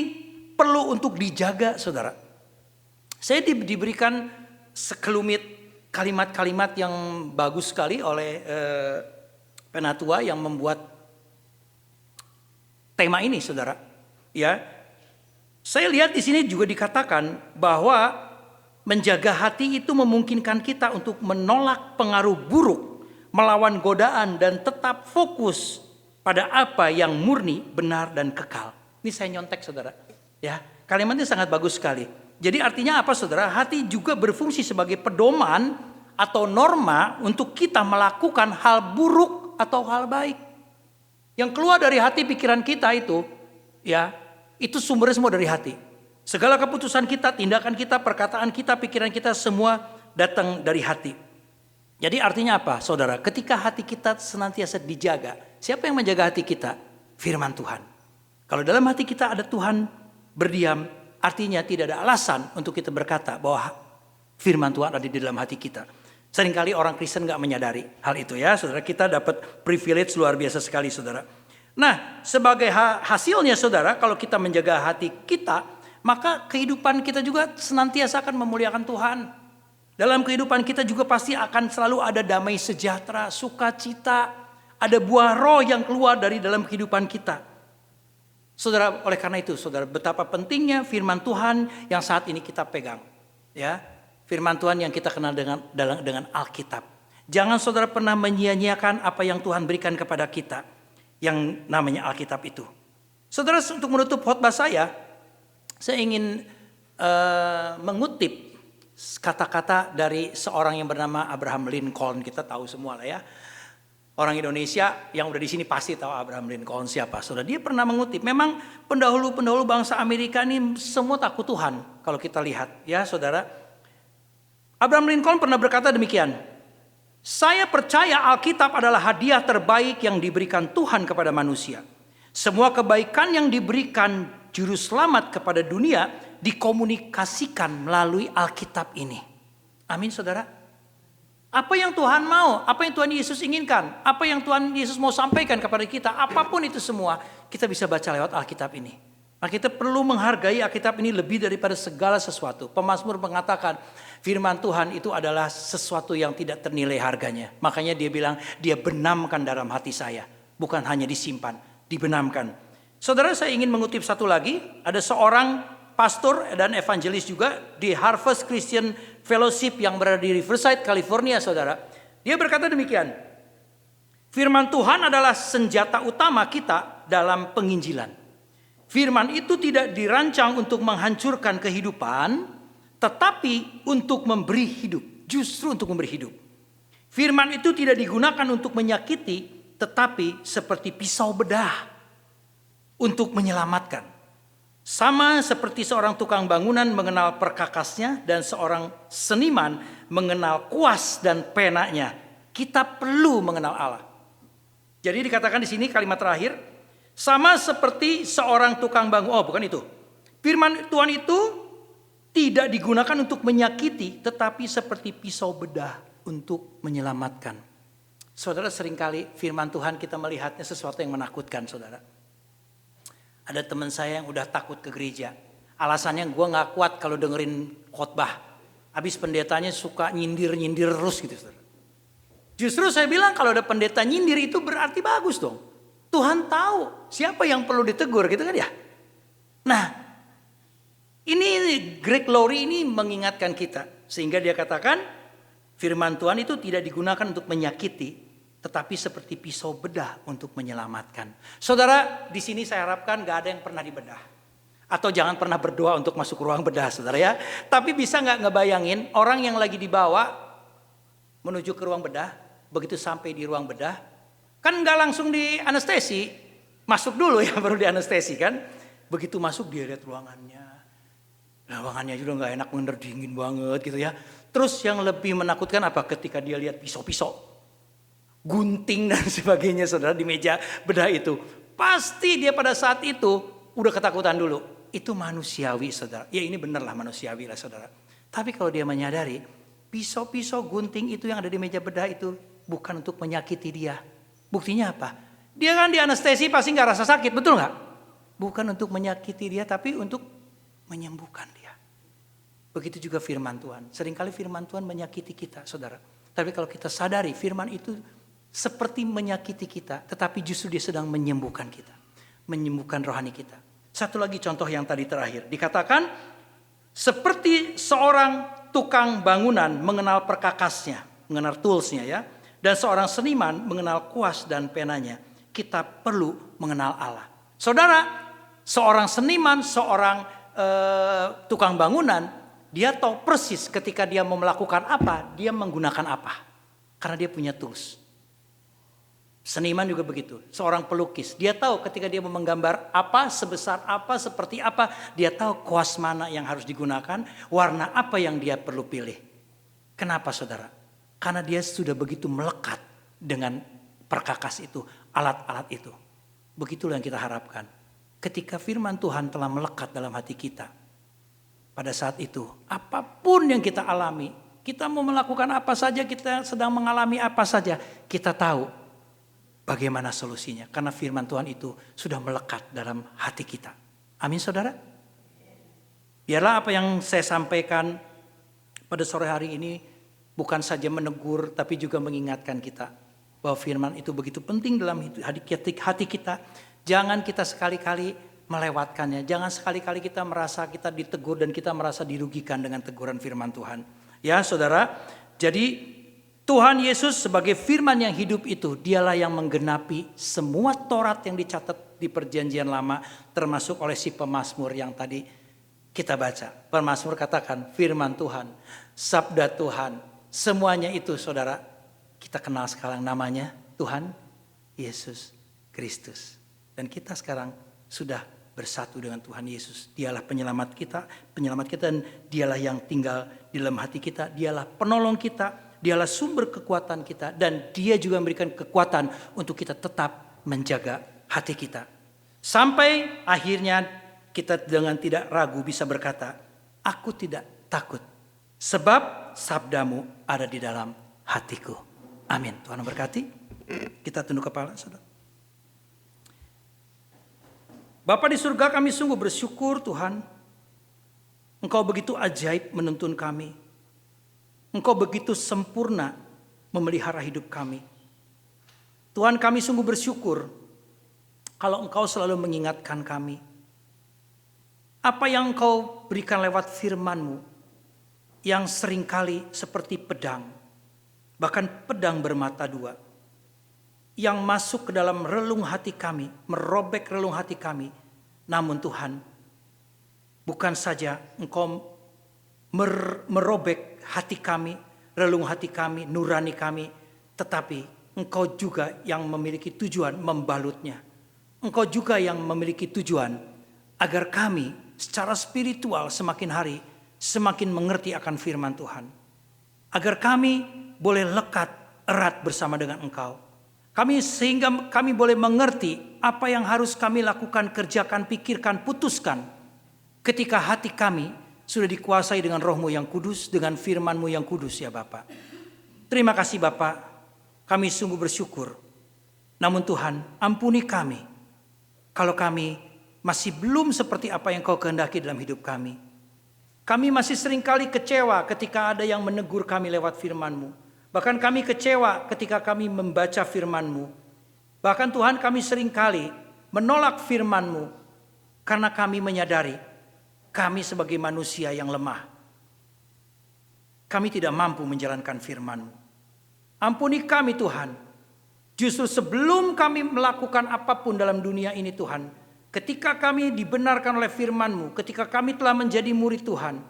perlu untuk dijaga, saudara. Saya diberikan sekelumit kalimat-kalimat yang bagus sekali oleh penatua yang membuat tema ini, saudara. Ya, saya lihat di sini juga dikatakan bahwa menjaga hati itu memungkinkan kita untuk menolak pengaruh buruk, melawan godaan dan tetap fokus pada apa yang murni, benar dan kekal. Ini saya nyontek, saudara. Ya, kalimatnya sangat bagus sekali. Jadi artinya apa, saudara? Hati juga berfungsi sebagai pedoman atau norma untuk kita melakukan hal buruk atau hal baik. Yang keluar dari hati pikiran kita itu, ya, itu sumbernya semua dari hati. Segala keputusan kita, tindakan kita, perkataan kita, pikiran kita semua datang dari hati. Jadi artinya apa, saudara? Ketika hati kita senantiasa dijaga, siapa yang menjaga hati kita? Firman Tuhan. Kalau dalam hati kita ada Tuhan berdiam, artinya tidak ada alasan untuk kita berkata bahwa firman Tuhan ada di dalam hati kita. Seringkali orang Kristen gak menyadari hal itu, ya saudara. Kita dapat privilege luar biasa sekali, saudara. Nah, sebagai hasilnya, saudara, kalau kita menjaga hati kita, maka kehidupan kita juga senantiasa akan memuliakan Tuhan. Dalam kehidupan kita juga pasti akan selalu ada damai sejahtera, sukacita, ada buah roh yang keluar dari dalam kehidupan kita. Saudara, oleh karena itu, saudara, betapa pentingnya firman Tuhan yang saat ini kita pegang. Ya, firman Tuhan yang kita kenal dengan Alkitab. Jangan saudara pernah menyia-nyiakan apa yang Tuhan berikan kepada kita, yang namanya Alkitab itu. Saudara, untuk menutup khotbah saya ingin mengutip kata-kata dari seorang yang bernama Abraham Lincoln. Kita tahu semua lah, ya. Orang Indonesia yang udah di sini pasti tahu Abraham Lincoln siapa. Saudara, dia pernah mengutip. Memang pendahulu bangsa Amerika ini semua takut Tuhan. Kalau kita lihat, ya saudara. Abraham Lincoln pernah berkata demikian. Saya percaya Alkitab adalah hadiah terbaik yang diberikan Tuhan kepada manusia. Semua kebaikan yang diberikan juru selamat kepada dunia dikomunikasikan melalui Alkitab ini. Amin, saudara. Apa yang Tuhan mau, apa yang Tuhan Yesus inginkan, apa yang Tuhan Yesus mau sampaikan kepada kita, apapun itu semua kita bisa baca lewat Alkitab ini. Nah, kita perlu menghargai Alkitab ini lebih daripada segala sesuatu. Pemazmur mengatakan firman Tuhan itu adalah sesuatu yang tidak ternilai harganya. Makanya dia bilang, dia benamkan dalam hati saya. Bukan hanya disimpan, dibenamkan. Saudara, saya ingin mengutip satu lagi. Ada seorang pastor dan evangelis juga di Harvest Christian Fellowship yang berada di Riverside, California, saudara. Dia berkata demikian. Firman Tuhan adalah senjata utama kita dalam penginjilan. Firman itu tidak dirancang untuk menghancurkan kehidupan, tetapi untuk memberi hidup. Justru untuk memberi hidup. Firman itu tidak digunakan untuk menyakiti, tetapi seperti pisau bedah untuk menyelamatkan. Sama seperti seorang tukang bangunan mengenal perkakasnya dan seorang seniman mengenal kuas dan penanya, kita perlu mengenal Allah. Jadi dikatakan di sini kalimat terakhir, sama seperti seorang tukang bangunan. Oh, bukan itu. Firman Tuhan itu tidak digunakan untuk menyakiti, tetapi seperti pisau bedah untuk menyelamatkan. Saudara, seringkali firman Tuhan kita melihatnya sesuatu yang menakutkan, saudara. Ada teman saya yang udah takut ke gereja. Alasannya gue gak kuat kalau dengerin khotbah. Habis pendetanya suka nyindir-nyindir terus gitu. Justru saya bilang kalau ada pendeta nyindir itu berarti bagus dong. Tuhan tahu siapa yang perlu ditegur gitu kan ya. Nah, ini Greg Laurie ini mengingatkan kita. Sehingga dia katakan firman Tuhan itu tidak digunakan untuk menyakiti, tetapi seperti pisau bedah untuk menyelamatkan. Saudara, di sini saya harapkan gak ada yang pernah dibedah. Atau jangan pernah berdoa untuk masuk ruang bedah, saudara ya. Tapi bisa nggak ngebayangin orang yang lagi dibawa menuju ke ruang bedah, begitu sampai di ruang bedah, kan nggak langsung di anestesi, masuk dulu ya baru di anestesi kan. Begitu masuk dia lihat ruangannya. Ruangannya juga nggak enak, bener dingin banget gitu ya. Terus yang lebih menakutkan apa? Ketika dia lihat pisau-pisau, gunting dan sebagainya saudara di meja bedah itu. Pasti dia pada saat itu udah ketakutan dulu. Itu manusiawi saudara. Ya ini benerlah manusiawi lah saudara. Tapi kalau dia menyadari pisau-pisau gunting itu yang ada di meja bedah itu bukan untuk menyakiti dia. Buktinya apa? Dia kan di anestesi pasti gak rasa sakit, betul gak? Bukan untuk menyakiti dia tapi untuk menyembuhkan dia. Begitu juga firman Tuhan. Seringkali firman Tuhan menyakiti kita saudara. Tapi kalau kita sadari firman itu seperti menyakiti kita, tetapi justru dia sedang menyembuhkan kita. Menyembuhkan rohani kita. Satu lagi contoh yang tadi terakhir. Dikatakan seperti seorang tukang bangunan mengenal perkakasnya, mengenal toolsnya ya. Dan seorang seniman mengenal kuas dan penanya. Kita perlu mengenal Allah. Saudara, seorang seniman, seorang tukang bangunan, dia tahu persis ketika dia mau melakukan apa, dia menggunakan apa. Karena dia punya tools. Seniman juga begitu, seorang pelukis. Dia tahu ketika dia mau menggambar apa, sebesar apa, seperti apa. Dia tahu kuas mana yang harus digunakan, warna apa yang dia perlu pilih. Kenapa saudara? Karena dia sudah begitu melekat dengan perkakas itu, alat-alat itu. Begitulah yang kita harapkan. Ketika firman Tuhan telah melekat dalam hati kita. Pada saat itu, apapun yang kita alami, kita mau melakukan apa saja, kita sedang mengalami apa saja, kita tahu bagaimana solusinya. Karena firman Tuhan itu sudah melekat dalam hati kita. Amin saudara. Biarlah apa yang saya sampaikan pada sore hari ini bukan saja menegur tapi juga mengingatkan kita. Bahwa firman itu begitu penting dalam hati kita. Jangan kita sekali-kali melewatkannya. Jangan sekali-kali kita merasa kita ditegur dan kita merasa dirugikan dengan teguran firman Tuhan. Ya saudara, jadi Tuhan Yesus sebagai firman yang hidup itu, dialah yang menggenapi semua Taurat yang dicatat di perjanjian lama, termasuk oleh si pemazmur yang tadi kita baca. Pemazmur katakan firman Tuhan, sabda Tuhan, semuanya itu saudara, kita kenal sekarang namanya Tuhan Yesus Kristus. Dan kita sekarang sudah bersatu dengan Tuhan Yesus. Dialah penyelamat kita dan dialah yang tinggal di dalam hati kita, dialah penolong kita. Dialah sumber kekuatan kita dan dia juga memberikan kekuatan untuk kita tetap menjaga hati kita. Sampai akhirnya kita dengan tidak ragu bisa berkata, aku tidak takut sebab sabdamu ada di dalam hatiku. Amin. Tuhan memberkati. Kita tunduk kepala saudara. Bapa di surga, kami sungguh bersyukur Tuhan. Engkau begitu ajaib menuntun kami. Engkau begitu sempurna memelihara hidup kami. Tuhan, kami sungguh bersyukur kalau Engkau selalu mengingatkan kami. Apa yang Engkau berikan lewat firman-Mu yang seringkali seperti pedang, bahkan pedang bermata dua, yang masuk ke dalam relung hati kami, merobek relung hati kami. Namun Tuhan, bukan saja Engkau merobek hati kami, relung hati kami, nurani kami, tetapi Engkau juga yang memiliki tujuan membalutnya. Engkau juga yang memiliki tujuan agar kami secara spiritual semakin hari semakin mengerti akan firman Tuhan. Agar kami boleh lekat erat bersama dengan Engkau. Sehingga kami boleh mengerti apa yang harus kami lakukan, kerjakan, pikirkan, putuskan ketika hati kami sudah dikuasai dengan Roh-Mu yang kudus, dengan firman-Mu yang kudus ya Bapa. Terima kasih Bapa, kami sungguh bersyukur. Namun Tuhan, ampuni kami kalau kami masih belum seperti apa yang Kau kehendaki dalam hidup kami. Kami masih seringkali kecewa ketika ada yang menegur kami lewat firman-Mu. Bahkan kami kecewa ketika kami membaca firman-Mu. Bahkan Tuhan, kami seringkali menolak firman-Mu karena kami menyadari kami sebagai manusia yang lemah. Kami tidak mampu menjalankan firman-Mu. Ampuni kami Tuhan. Justru sebelum kami melakukan apapun dalam dunia ini Tuhan, ketika kami dibenarkan oleh firman-Mu, ketika kami telah menjadi murid Tuhan,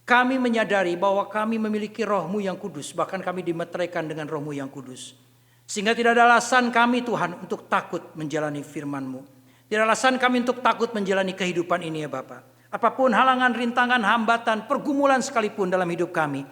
kami menyadari bahwa kami memiliki Roh-Mu yang kudus, bahkan kami dimeteraikan dengan Roh-Mu yang kudus. Sehingga tidak ada alasan kami Tuhan untuk takut menjalani firman-Mu. Tidak ada alasan kami untuk takut menjalani kehidupan ini ya Bapa. Apapun halangan, rintangan, hambatan, pergumulan sekalipun dalam hidup kami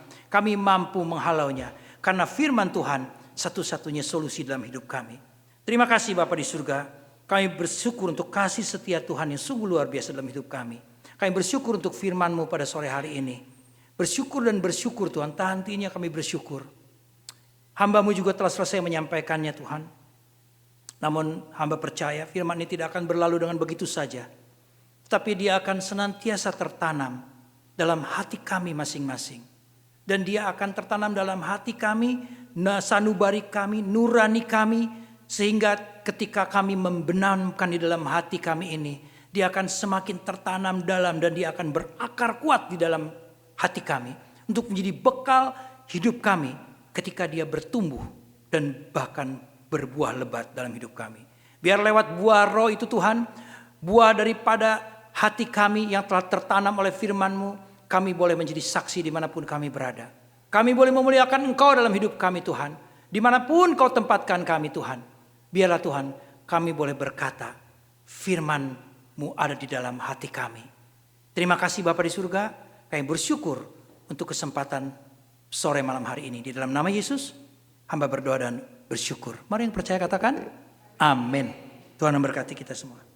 mampu menghalaunya. Karena firman Tuhan satu-satunya solusi dalam hidup kami. Terima kasih Bapa di surga. Kami bersyukur untuk kasih setia Tuhan yang sungguh luar biasa dalam hidup kami. Kami bersyukur untuk firman-Mu pada sore hari ini. Bersyukur dan bersyukur Tuhan, tahantinya kami bersyukur. Hamba-Mu juga telah selesai menyampaikannya Tuhan. Namun hamba percaya firman ini tidak akan berlalu dengan begitu saja. Tetapi dia akan senantiasa tertanam dalam hati kami masing-masing. Dan dia akan tertanam dalam hati kami, sanubari kami, nurani kami. Sehingga ketika kami membenamkan di dalam hati kami ini, dia akan semakin tertanam dalam dan dia akan berakar kuat di dalam hati kami. Untuk menjadi bekal hidup kami ketika dia bertumbuh dan bahkan berbuah lebat dalam hidup kami. Biar lewat buah roh itu Tuhan, buah daripada hati kami yang telah tertanam oleh firman-Mu, kami boleh menjadi saksi dimanapun kami berada. Kami boleh memuliakan Engkau dalam hidup kami Tuhan. Dimanapun Kau tempatkan kami Tuhan. Biarlah Tuhan kami boleh berkata, firman-Mu ada di dalam hati kami. Terima kasih Bapa di surga, kami bersyukur untuk kesempatan sore malam hari ini. Di dalam nama Yesus, hamba berdoa dan bersyukur. Mari yang percaya katakan, amin. Tuhan memberkati kita semua.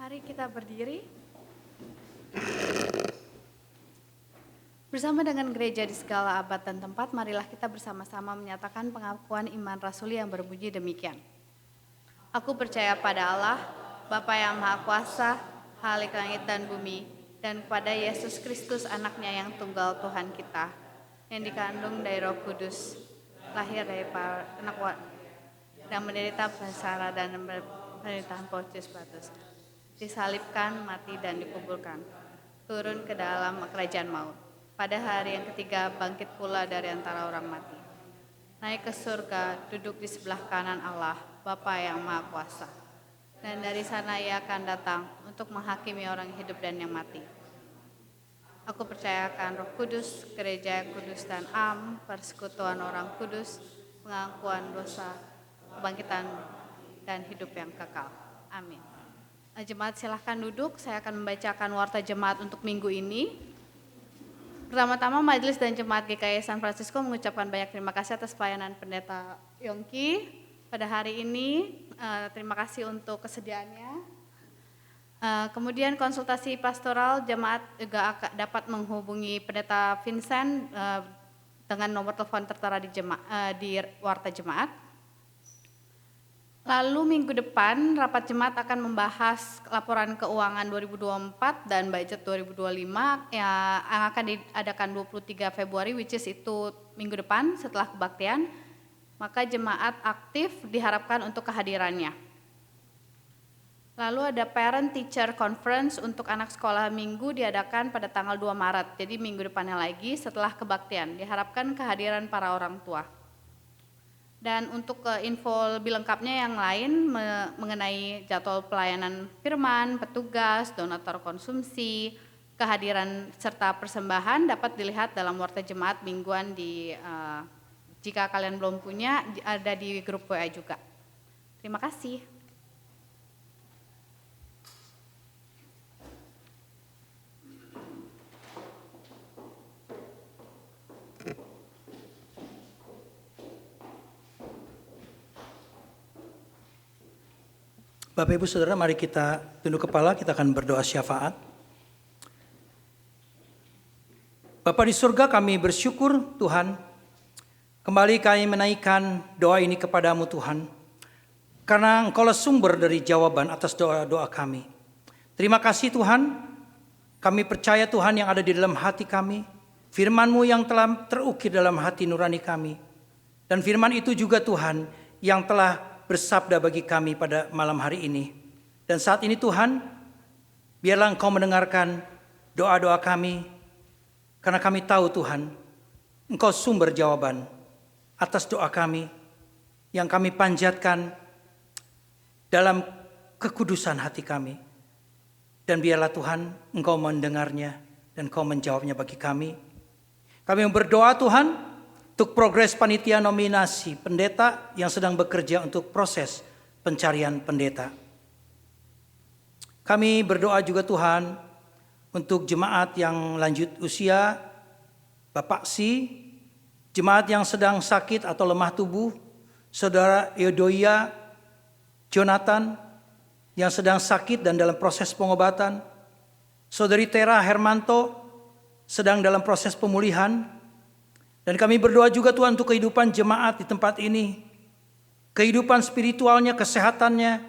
Mari kita berdiri. Bersama dengan gereja di segala abad dan tempat, marilah kita bersama-sama menyatakan pengakuan iman rasuli yang berbunyi demikian. Aku percaya pada Allah, Bapa yang Maha Kuasa, Khalik langit dan bumi, dan kepada Yesus Kristus anaknya yang tunggal Tuhan kita, yang dikandung dari Roh Kudus, lahir dari anak dan menderita bersara dan pemerintahan Pontius Pilatus, disalibkan, mati dan dikuburkan, turun ke dalam kerajaan maut. Pada hari yang ketiga bangkit pula dari antara orang mati. Naik ke surga, duduk di sebelah kanan Allah, Bapa yang Maha Kuasa. Dan dari sana Ia akan datang untuk menghakimi orang hidup dan yang mati. Aku percayakan Roh Kudus, gereja yang kudus dan am, persekutuan orang kudus, pengakuan dosa, kebangkitan dan hidup yang kekal. Amin. Jemaat silahkan duduk, saya akan membacakan warta jemaat untuk minggu ini. Pertama-tama Majelis dan Jemaat GKI San Francisco mengucapkan banyak terima kasih atas pelayanan Pendeta Yongki pada hari ini. Terima kasih untuk kesediaannya. Kemudian konsultasi pastoral jemaat juga dapat menghubungi Pendeta Vincent dengan nomor telepon tertera di warta jemaat. Lalu minggu depan rapat jemaat akan membahas laporan keuangan 2024 dan budget 2025 yang akan diadakan 23 Februari, which is itu minggu depan setelah kebaktian. Maka jemaat aktif diharapkan untuk kehadirannya. Lalu ada Parent Teacher Conference untuk anak sekolah minggu diadakan pada tanggal 2 Maret, jadi minggu depannya lagi setelah kebaktian. Diharapkan kehadiran para orang tua. Dan untuk info lebih lengkapnya yang lain mengenai jadwal pelayanan firman, petugas, donatur konsumsi, kehadiran serta persembahan dapat dilihat dalam warta jemaat mingguan jika kalian belum punya ada di grup WA juga. Terima kasih. Bapak Ibu Saudara, mari kita tunduk kepala, kita akan berdoa syafaat. Bapa di surga, kami bersyukur Tuhan, kembali kami menaikkan doa ini kepadamu Tuhan, karena Engkaulah sumber dari jawaban atas doa-doa kami. Terima kasih Tuhan, kami percaya Tuhan yang ada di dalam hati kami, firman-Mu yang telah terukir dalam hati nurani kami. Dan firman itu juga Tuhan yang telah bersabda bagi kami pada malam hari ini. Dan saat ini Tuhan, biarlah Engkau mendengarkan doa-doa kami, karena kami tahu Tuhan, Engkau sumber jawaban atas doa kami yang kami panjatkan dalam kekudusan hati kami. Dan biarlah Tuhan, Engkau mendengarnya dan Engkau menjawabnya bagi kami. Kami berdoa Tuhan untuk progres panitia nominasi pendeta yang sedang bekerja untuk proses pencarian pendeta. Kami berdoa juga Tuhan untuk jemaat yang lanjut usia, Bapak Si, jemaat yang sedang sakit atau lemah tubuh, Saudara Eudoia Jonathan yang sedang sakit dan dalam proses pengobatan, Saudari Tera Hermanto sedang dalam proses pemulihan, dan kami berdoa juga Tuhan untuk kehidupan jemaat di tempat ini, kehidupan spiritualnya, kesehatannya,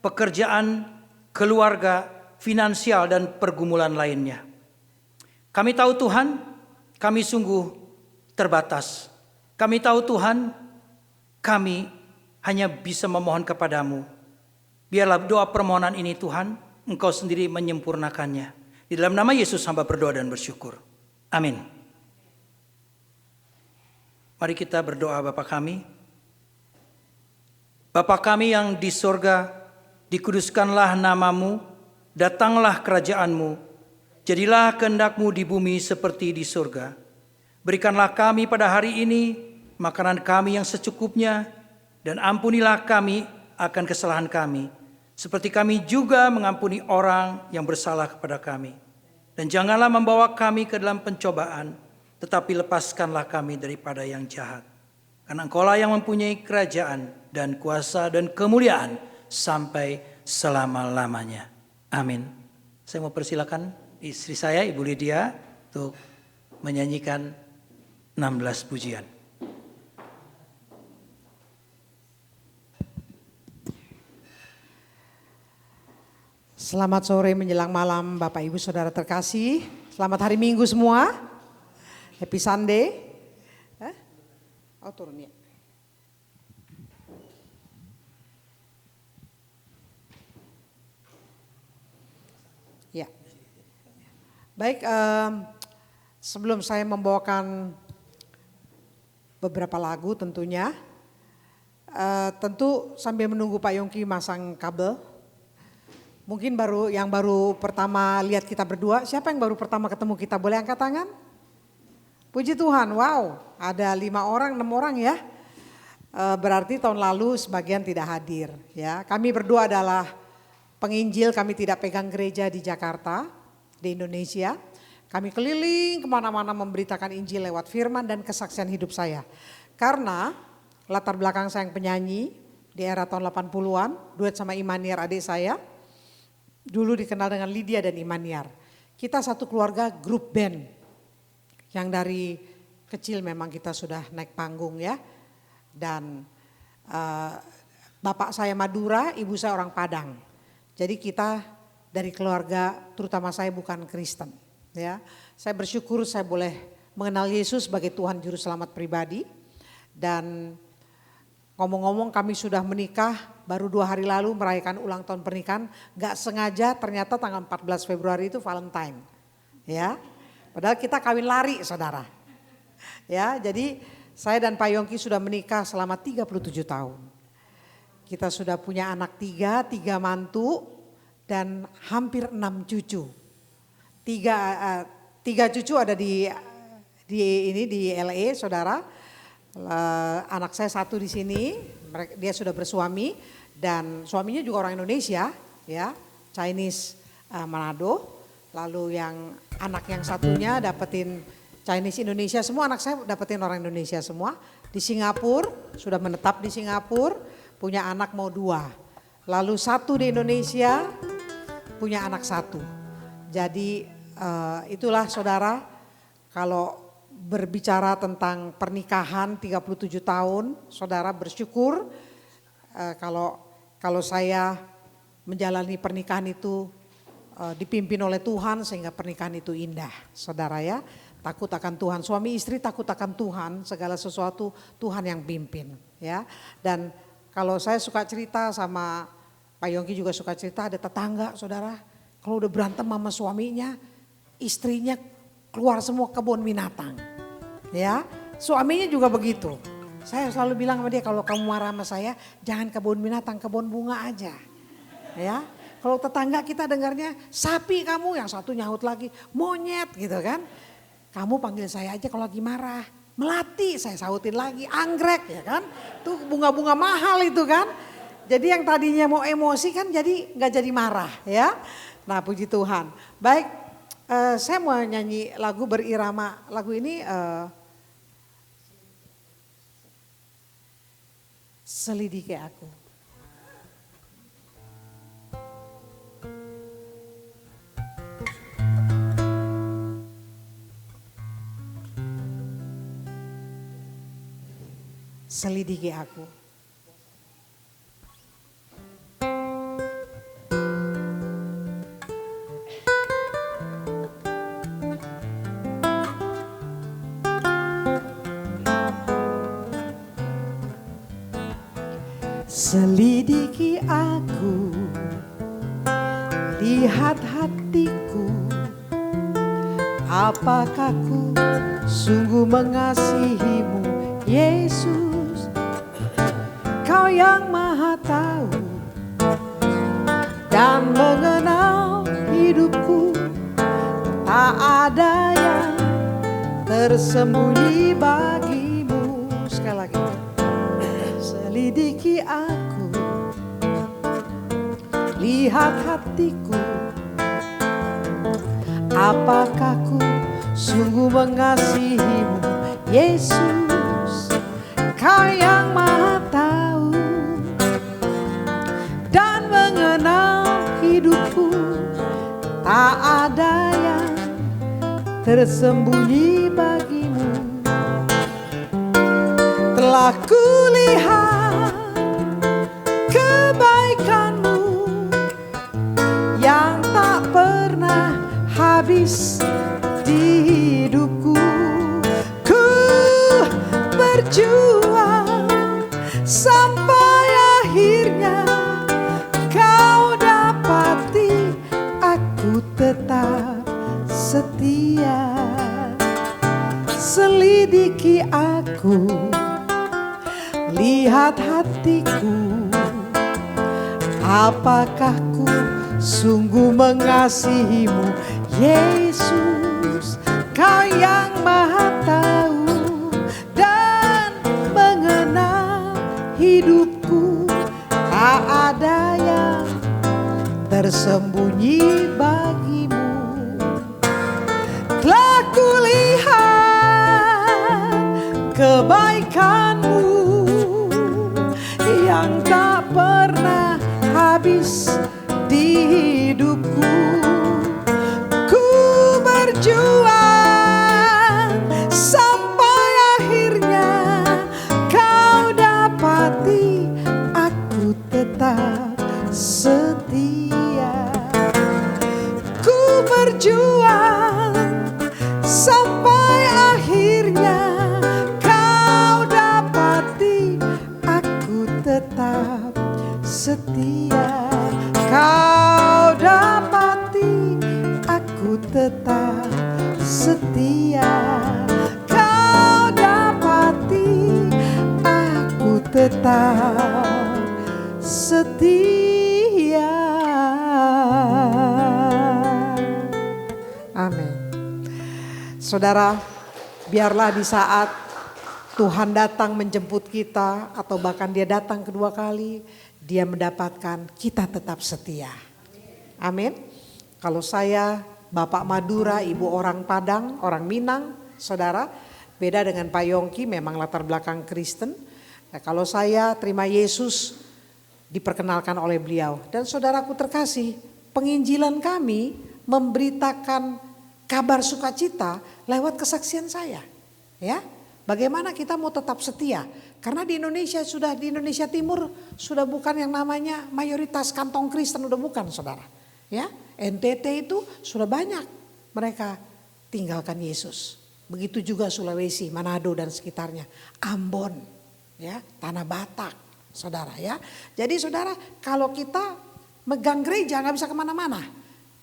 pekerjaan, keluarga, finansial, dan pergumulan lainnya. Kami tahu Tuhan, kami sungguh terbatas. Kami tahu Tuhan, kami hanya bisa memohon kepadamu. Biarlah doa permohonan ini Tuhan, Engkau sendiri menyempurnakannya. Di dalam nama Yesus hamba berdoa dan bersyukur. Amin. Mari kita berdoa Bapa kami. Bapa kami yang di sorga, dikuduskanlah namamu, datanglah kerajaanmu, jadilah kehendak-Mu di bumi seperti di sorga. Berikanlah kami pada hari ini makanan kami yang secukupnya, dan ampunilah kami akan kesalahan kami, seperti kami juga mengampuni orang yang bersalah kepada kami. Dan janganlah membawa kami ke dalam pencobaan, tetapi lepaskanlah kami daripada yang jahat. Karena Engkaulah yang mempunyai kerajaan dan kuasa dan kemuliaan sampai selama-lamanya. Amin. Saya mau persilakan istri saya, Ibu Lydia, untuk menyanyikan 16 pujian. Selamat sore menjelang malam Bapak Ibu Saudara terkasih. Selamat hari Minggu semua. Happy Sunday. Oh turun ya. Ya. Baik, sebelum saya membawakan beberapa lagu tentunya, tentu sambil menunggu Pak Yongki masang kabel. Mungkin yang baru pertama lihat kita berdua, siapa yang baru pertama ketemu kita? Boleh angkat tangan? Puji Tuhan, wow, ada 5 orang, 6 orang ya. Berarti tahun lalu sebagian tidak hadir ya. Kami berdua adalah penginjil, kami tidak pegang gereja di Jakarta, di Indonesia. Kami keliling kemana-mana memberitakan Injil lewat firman dan kesaksian hidup saya. Karena latar belakang saya yang penyanyi di era tahun 80-an, duet sama Imaniar adik saya. Dulu dikenal dengan Lydia dan Imaniar. Kita satu keluarga grup band. Yang dari kecil memang kita sudah naik panggung ya. Dan bapak saya Madura, ibu saya orang Padang. Jadi kita dari keluarga, terutama saya bukan Kristen. Ya, saya bersyukur saya boleh mengenal Yesus sebagai Tuhan Juru Selamat pribadi. Dan ngomong-ngomong kami sudah menikah, baru 2 hari lalu merayakan ulang tahun pernikahan. Gak sengaja ternyata tanggal 14 Februari itu Valentine. Ya, padahal kita kawin lari saudara. Ya, jadi saya dan Pak Yongki sudah menikah selama 37 tahun. Kita sudah punya anak 3 mantu dan hampir 6 cucu. 3 cucu ada di LA saudara. Anak saya 1 di sini, dia sudah bersuami dan suaminya juga orang Indonesia, ya, Chinese Manado. Lalu yang anak yang satunya dapetin Chinese Indonesia semua, anak saya dapetin orang Indonesia semua. Di Singapura, sudah menetap di Singapura, punya anak mau 2. Lalu 1 di Indonesia, punya anak 1. Jadi itulah saudara, kalau berbicara tentang pernikahan 37 tahun, saudara bersyukur kalau saya menjalani pernikahan itu dipimpin oleh Tuhan sehingga pernikahan itu indah, saudara ya. Takut akan Tuhan, suami istri takut akan Tuhan, segala sesuatu Tuhan yang pimpin ya. Dan kalau saya suka cerita sama Pak Yongki juga suka cerita, ada tetangga saudara, kalau udah berantem sama suaminya, istrinya keluar semua kebun binatang ya. Suaminya juga begitu. Saya selalu bilang sama dia, kalau kamu marah sama saya jangan kebun binatang, kebun bunga aja ya. Kalau tetangga kita dengarnya sapi kamu, yang satu nyaut lagi monyet gitu kan. Kamu panggil saya aja kalau lagi marah. Melati saya sautin lagi, anggrek ya kan. Tuh bunga-bunga mahal itu kan. Jadi yang tadinya mau emosi kan jadi nggak jadi marah ya. Nah puji Tuhan. Baik, saya mau nyanyi lagu berirama. Lagu ini selidiki aku. Selidiki aku. Selidiki aku, lihat hatiku, apakah ku sungguh mengasihimu, Yesus. Kau yang maha tahu dan mengenal hidupku, tak ada yang tersembunyi bagimu. Sekali lagi, selidiki aku, lihat hatiku, apakah ku sungguh mengasihimu, Yesus. Kau yang maha tahu dan mengenal hidupku, tak ada yang tersembunyi bagimu. Telah kulihat kebaikanmu yang tak pernah habis di hidupku. Ku berjuang sampai akhirnya kau dapati aku tetap setia. Selidiki aku, lihat hatiku, apakah ku sungguh mengasihimu, Yesus. Kau yang maha tahu dan mengenal hidupku, tak ada yang tersembunyi bagimu. Telah kulihat kebaikanmu yang tak pernah habis di hidupku. Ku berjuang sampai akhirnya kau dapati aku tetap setia. Ku berjuang sampai akhirnya kau dapati aku tetap setia. Kau dapati aku tetap setia. Kau dapati aku tetap setia. Amin. Saudara, biarlah di saat Tuhan datang menjemput kita atau bahkan dia datang kedua kali, dia mendapatkan kita tetap setia. Amin. Kalau saya Bapak Madura, Ibu orang Padang, orang Minang, saudara, beda dengan Pak Yongki, memang latar belakang Kristen. Nah, kalau saya terima Yesus, diperkenalkan oleh beliau. Dan saudaraku terkasih, penginjilan kami memberitakan kabar sukacita lewat kesaksian saya. Ya, bagaimana kita mau tetap setia? Karena di Indonesia Timur sudah bukan yang namanya mayoritas kantong Kristen, udah bukan saudara. Ya, NTT itu sudah banyak mereka tinggalkan Yesus. Begitu juga Sulawesi, Manado dan sekitarnya, Ambon, ya, Tanah Batak, saudara ya. Jadi saudara, kalau kita megang gereja nggak bisa kemana-mana,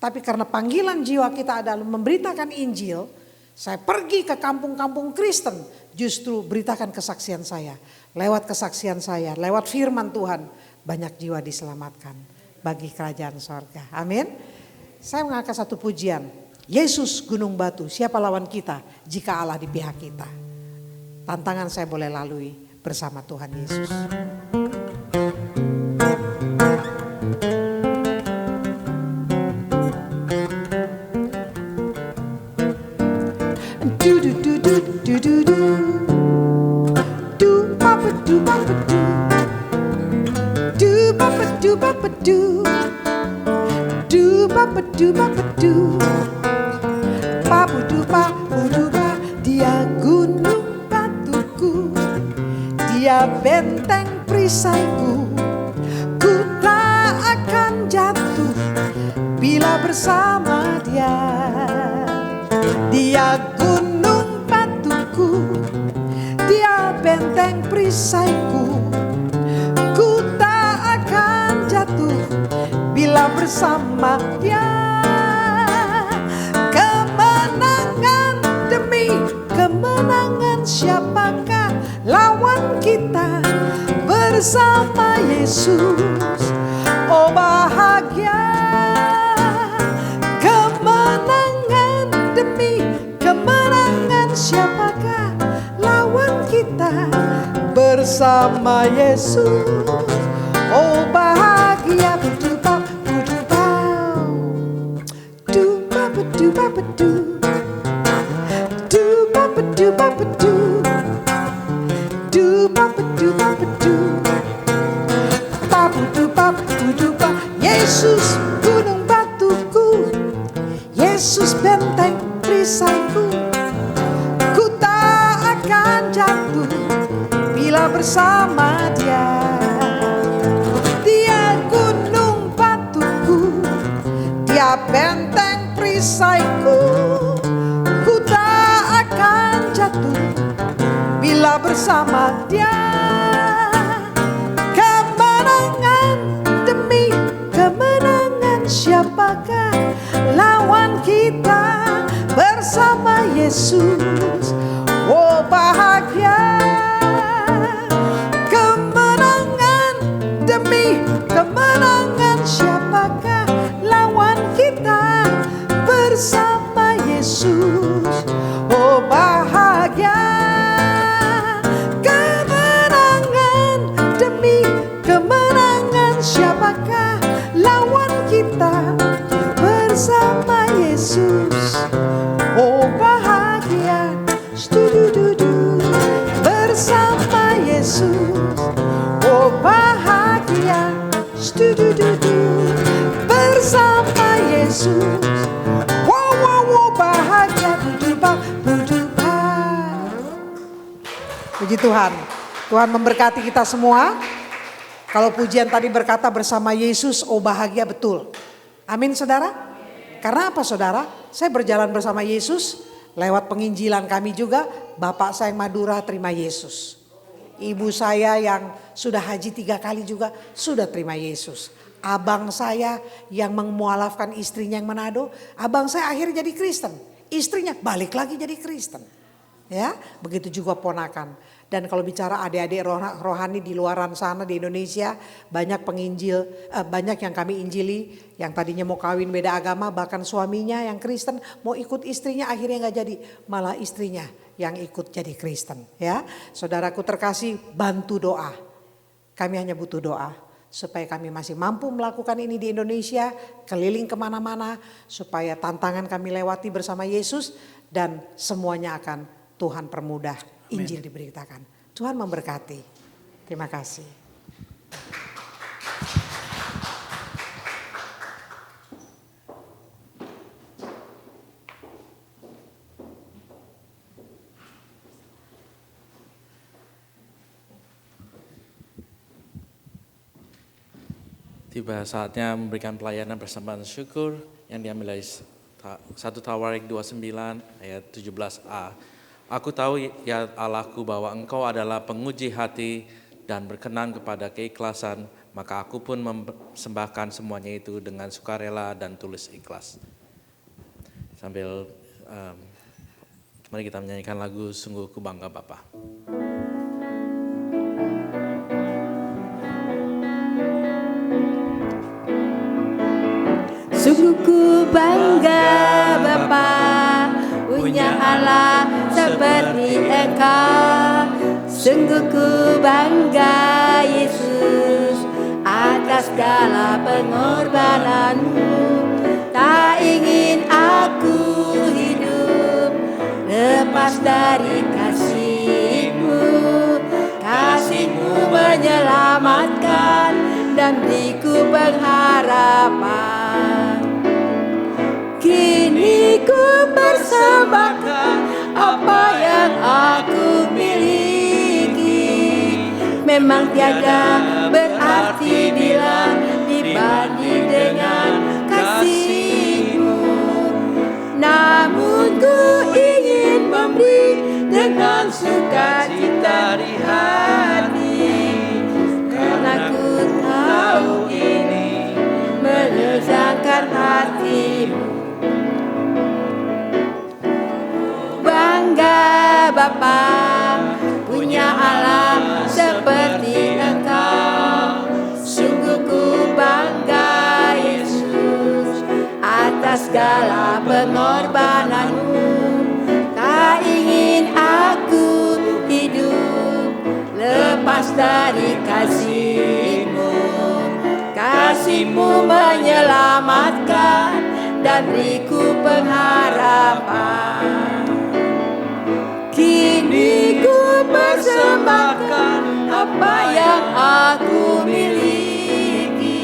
tapi karena panggilan jiwa kita adalah memberitakan Injil, saya pergi ke kampung-kampung Kristen, justru beritakan kesaksian saya. Lewat kesaksian saya, lewat firman Tuhan, banyak jiwa diselamatkan bagi kerajaan sorga. Amin. Saya mengangkat satu pujian. Yesus gunung batu, siapa lawan kita jika Allah di pihak kita. Tantangan saya boleh lalui bersama Tuhan Yesus. Du du du du du du du. Du papa du papa du. Du papa du papa du. Du papa du papa du. Papu dupa, dia gunung batuku, dia benteng perisaiku. Ku tak akan jatuh bila bersama dia. Dia gunung batuku, dia benteng perisaiku. Ku tak akan jatuh bila bersama dia. Kemenangan siapakah lawan kita bersama Yesus? Oh bahagia, kemenangan demi kemenangan siapakah lawan kita bersama Yesus? Oh bahagia, bedupa bedupa, dupa bedupa bedu. Yesus gunung batuku, Yesus benteng perisaiku. Ku tak akan jatuh bila bersama dia. Dia gunung batuku, dia benteng perisaiku. Ku tak akan jatuh bila bersama dia. Siapakah lawan kita bersama Yesus? Oh bahagia, kemenangan demi kemenangan siapakah lawan kita bersama Yesus? Oh bahagia, kemenangan demi kemenangan siapakah lawan kita bersama Yesus? Oh bahagia, studududu bersama Yesus. Oh bahagia, studududu bersama Yesus. Wow wow wow bahagia, budupa budupa. Puji Tuhan, Tuhan memberkati kita semua. Kalau pujian tadi berkata bersama Yesus, oh bahagia betul. Amin saudara. Karena apa saudara? Saya berjalan bersama Yesus. Lewat penginjilan kami juga. Bapak saya yang Madura terima Yesus. Ibu saya yang sudah haji 3 kali juga sudah terima Yesus. Abang saya yang memualafkan istrinya yang Manado. Abang saya akhirnya jadi Kristen. Istrinya balik lagi jadi Kristen. Ya, begitu juga ponakan. Dan kalau bicara adik-adik rohani di luaran sana di Indonesia, banyak penginjil, banyak yang kami injili, yang tadinya mau kawin beda agama, bahkan suaminya yang Kristen mau ikut istrinya akhirnya nggak jadi, malah istrinya yang ikut jadi Kristen. Ya, saudaraku terkasih, bantu doa. Kami hanya butuh doa supaya kami masih mampu melakukan ini di Indonesia, keliling kemana-mana, supaya tantangan kami lewati bersama Yesus dan semuanya akan Tuhan permudah. Injil diberitakan. Tuhan memberkati. Terima kasih. Tiba saatnya memberikan pelayanan persembahan syukur yang diambil dari 1 Tawarik 29 ayat 17a. Aku tahu ya Allahku bahwa Engkau adalah penguji hati dan berkenan kepada keikhlasan, maka aku pun mempersembahkan semuanya itu dengan sukarela dan tulus ikhlas. Sambil mari kita menyanyikan lagu Sungguh Ku Bangga Bapa. Sungguh ku bangga Bapa, punya Allah seperti Engkau. Sungguh ku bangga Yesus, atas segala pengorbananmu. Tak ingin aku hidup lepas dari kasih-Mu. Kasih-Mu menyelamatkan dan beriku pengharapan. Kini ku persembahkan apa yang aku miliki. Memang tiada berarti bila dibanding dengan kasih-Mu. Namun ku ingin memberi dengan sukacita di hati, karena ku tahu ini menyenangkan hati-Mu. Bangga Bapa, punya Allah seperti Engkau. Sungguh ku bangga Yesus, atas segala pengorbananmu. Tak ingin aku hidup lepas dari kasih-Mu. Kasih-Mu menyelamatkan dan beriku pengharapan. Kini ku persembahkan apa yang aku miliki.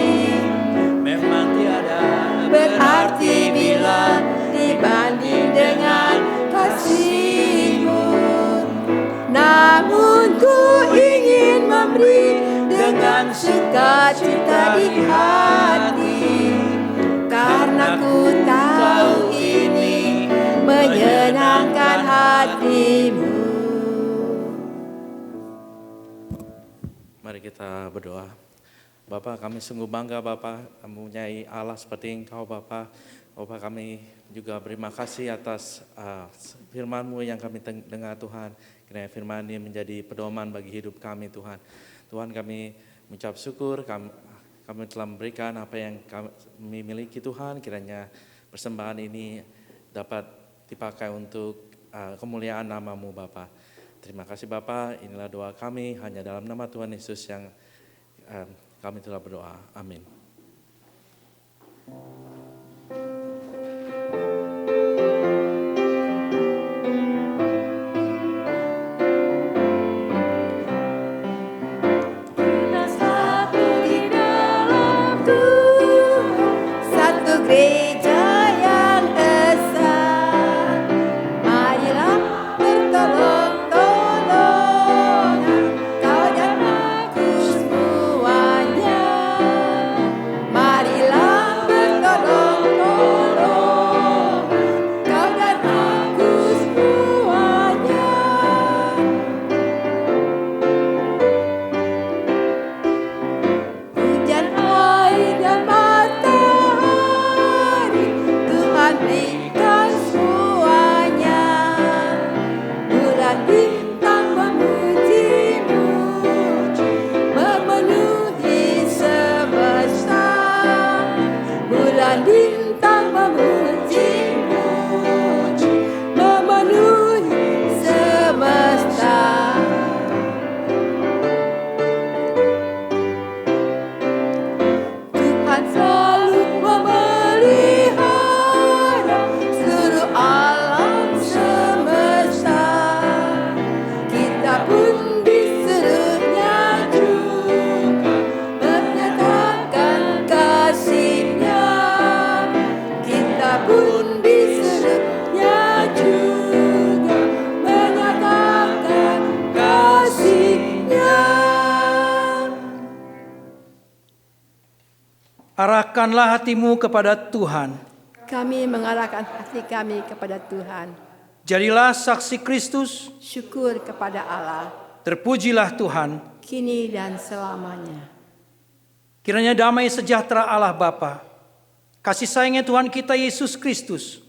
Memang tiada Berarti bila dibanding dengan kasih-Mu. Namun ku ingin memberi dengan sukacita di hati, karena ku tahu ini menyenangkan hati-Mu. Mari kita berdoa. Bapa, kami sungguh bangga Bapa, mempunyai Allah seperti Engkau Bapa. Bapa, kami juga berterima kasih atas firman-Mu yang kami dengar Tuhan. Kiranya firman ini menjadi pedoman bagi hidup kami Tuhan. Tuhan, kami mengucap syukur, kami telah memberikan apa yang kami miliki Tuhan. Kiranya persembahan ini dapat dipakai untuk kemuliaan nama-Mu Bapa. Terima kasih Bapa, inilah doa kami hanya dalam nama Tuhan Yesus yang kami telah berdoa. Amin. Satu gereja yang esa, marilah bertolong-tolongan, kau dan aku semuanya. Marilah bertolong Arahkanlah hatimu kepada Tuhan. Kami mengarahkan hati kami kepada Tuhan. Jadilah saksi Kristus. Syukur kepada Allah, Terpujilah Tuhan. kini dan selamanya. Kiranya damai sejahtera Allah Bapa, kasih sayangnya Tuhan kita Yesus Kristus,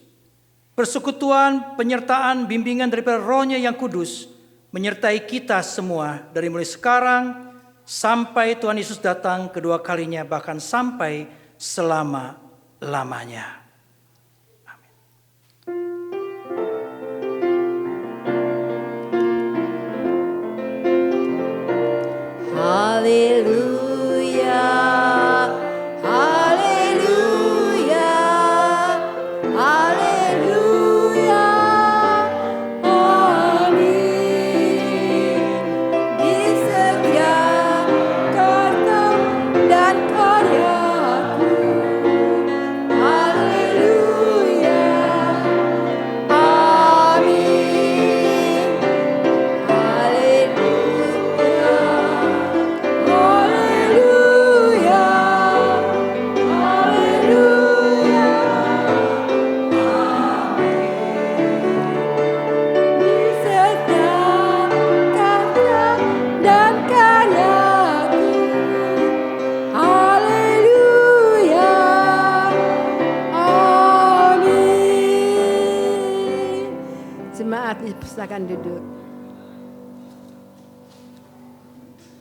persekutuan, penyertaan, bimbingan daripada Roh-Nya yang kudus, menyertai kita semua dari mulai sekarang sampai Tuhan Yesus datang kedua kalinya, bahkan sampai selama-lamanya. Haleluya, haleluya, haleluya, amin. Di setiap kata dan karyaku, haleluya, amin. Haleluya. Haleluya, haleluya, di setiap kata dan karyaku, haleluya, amin. Jemaat dipersilakan duduk.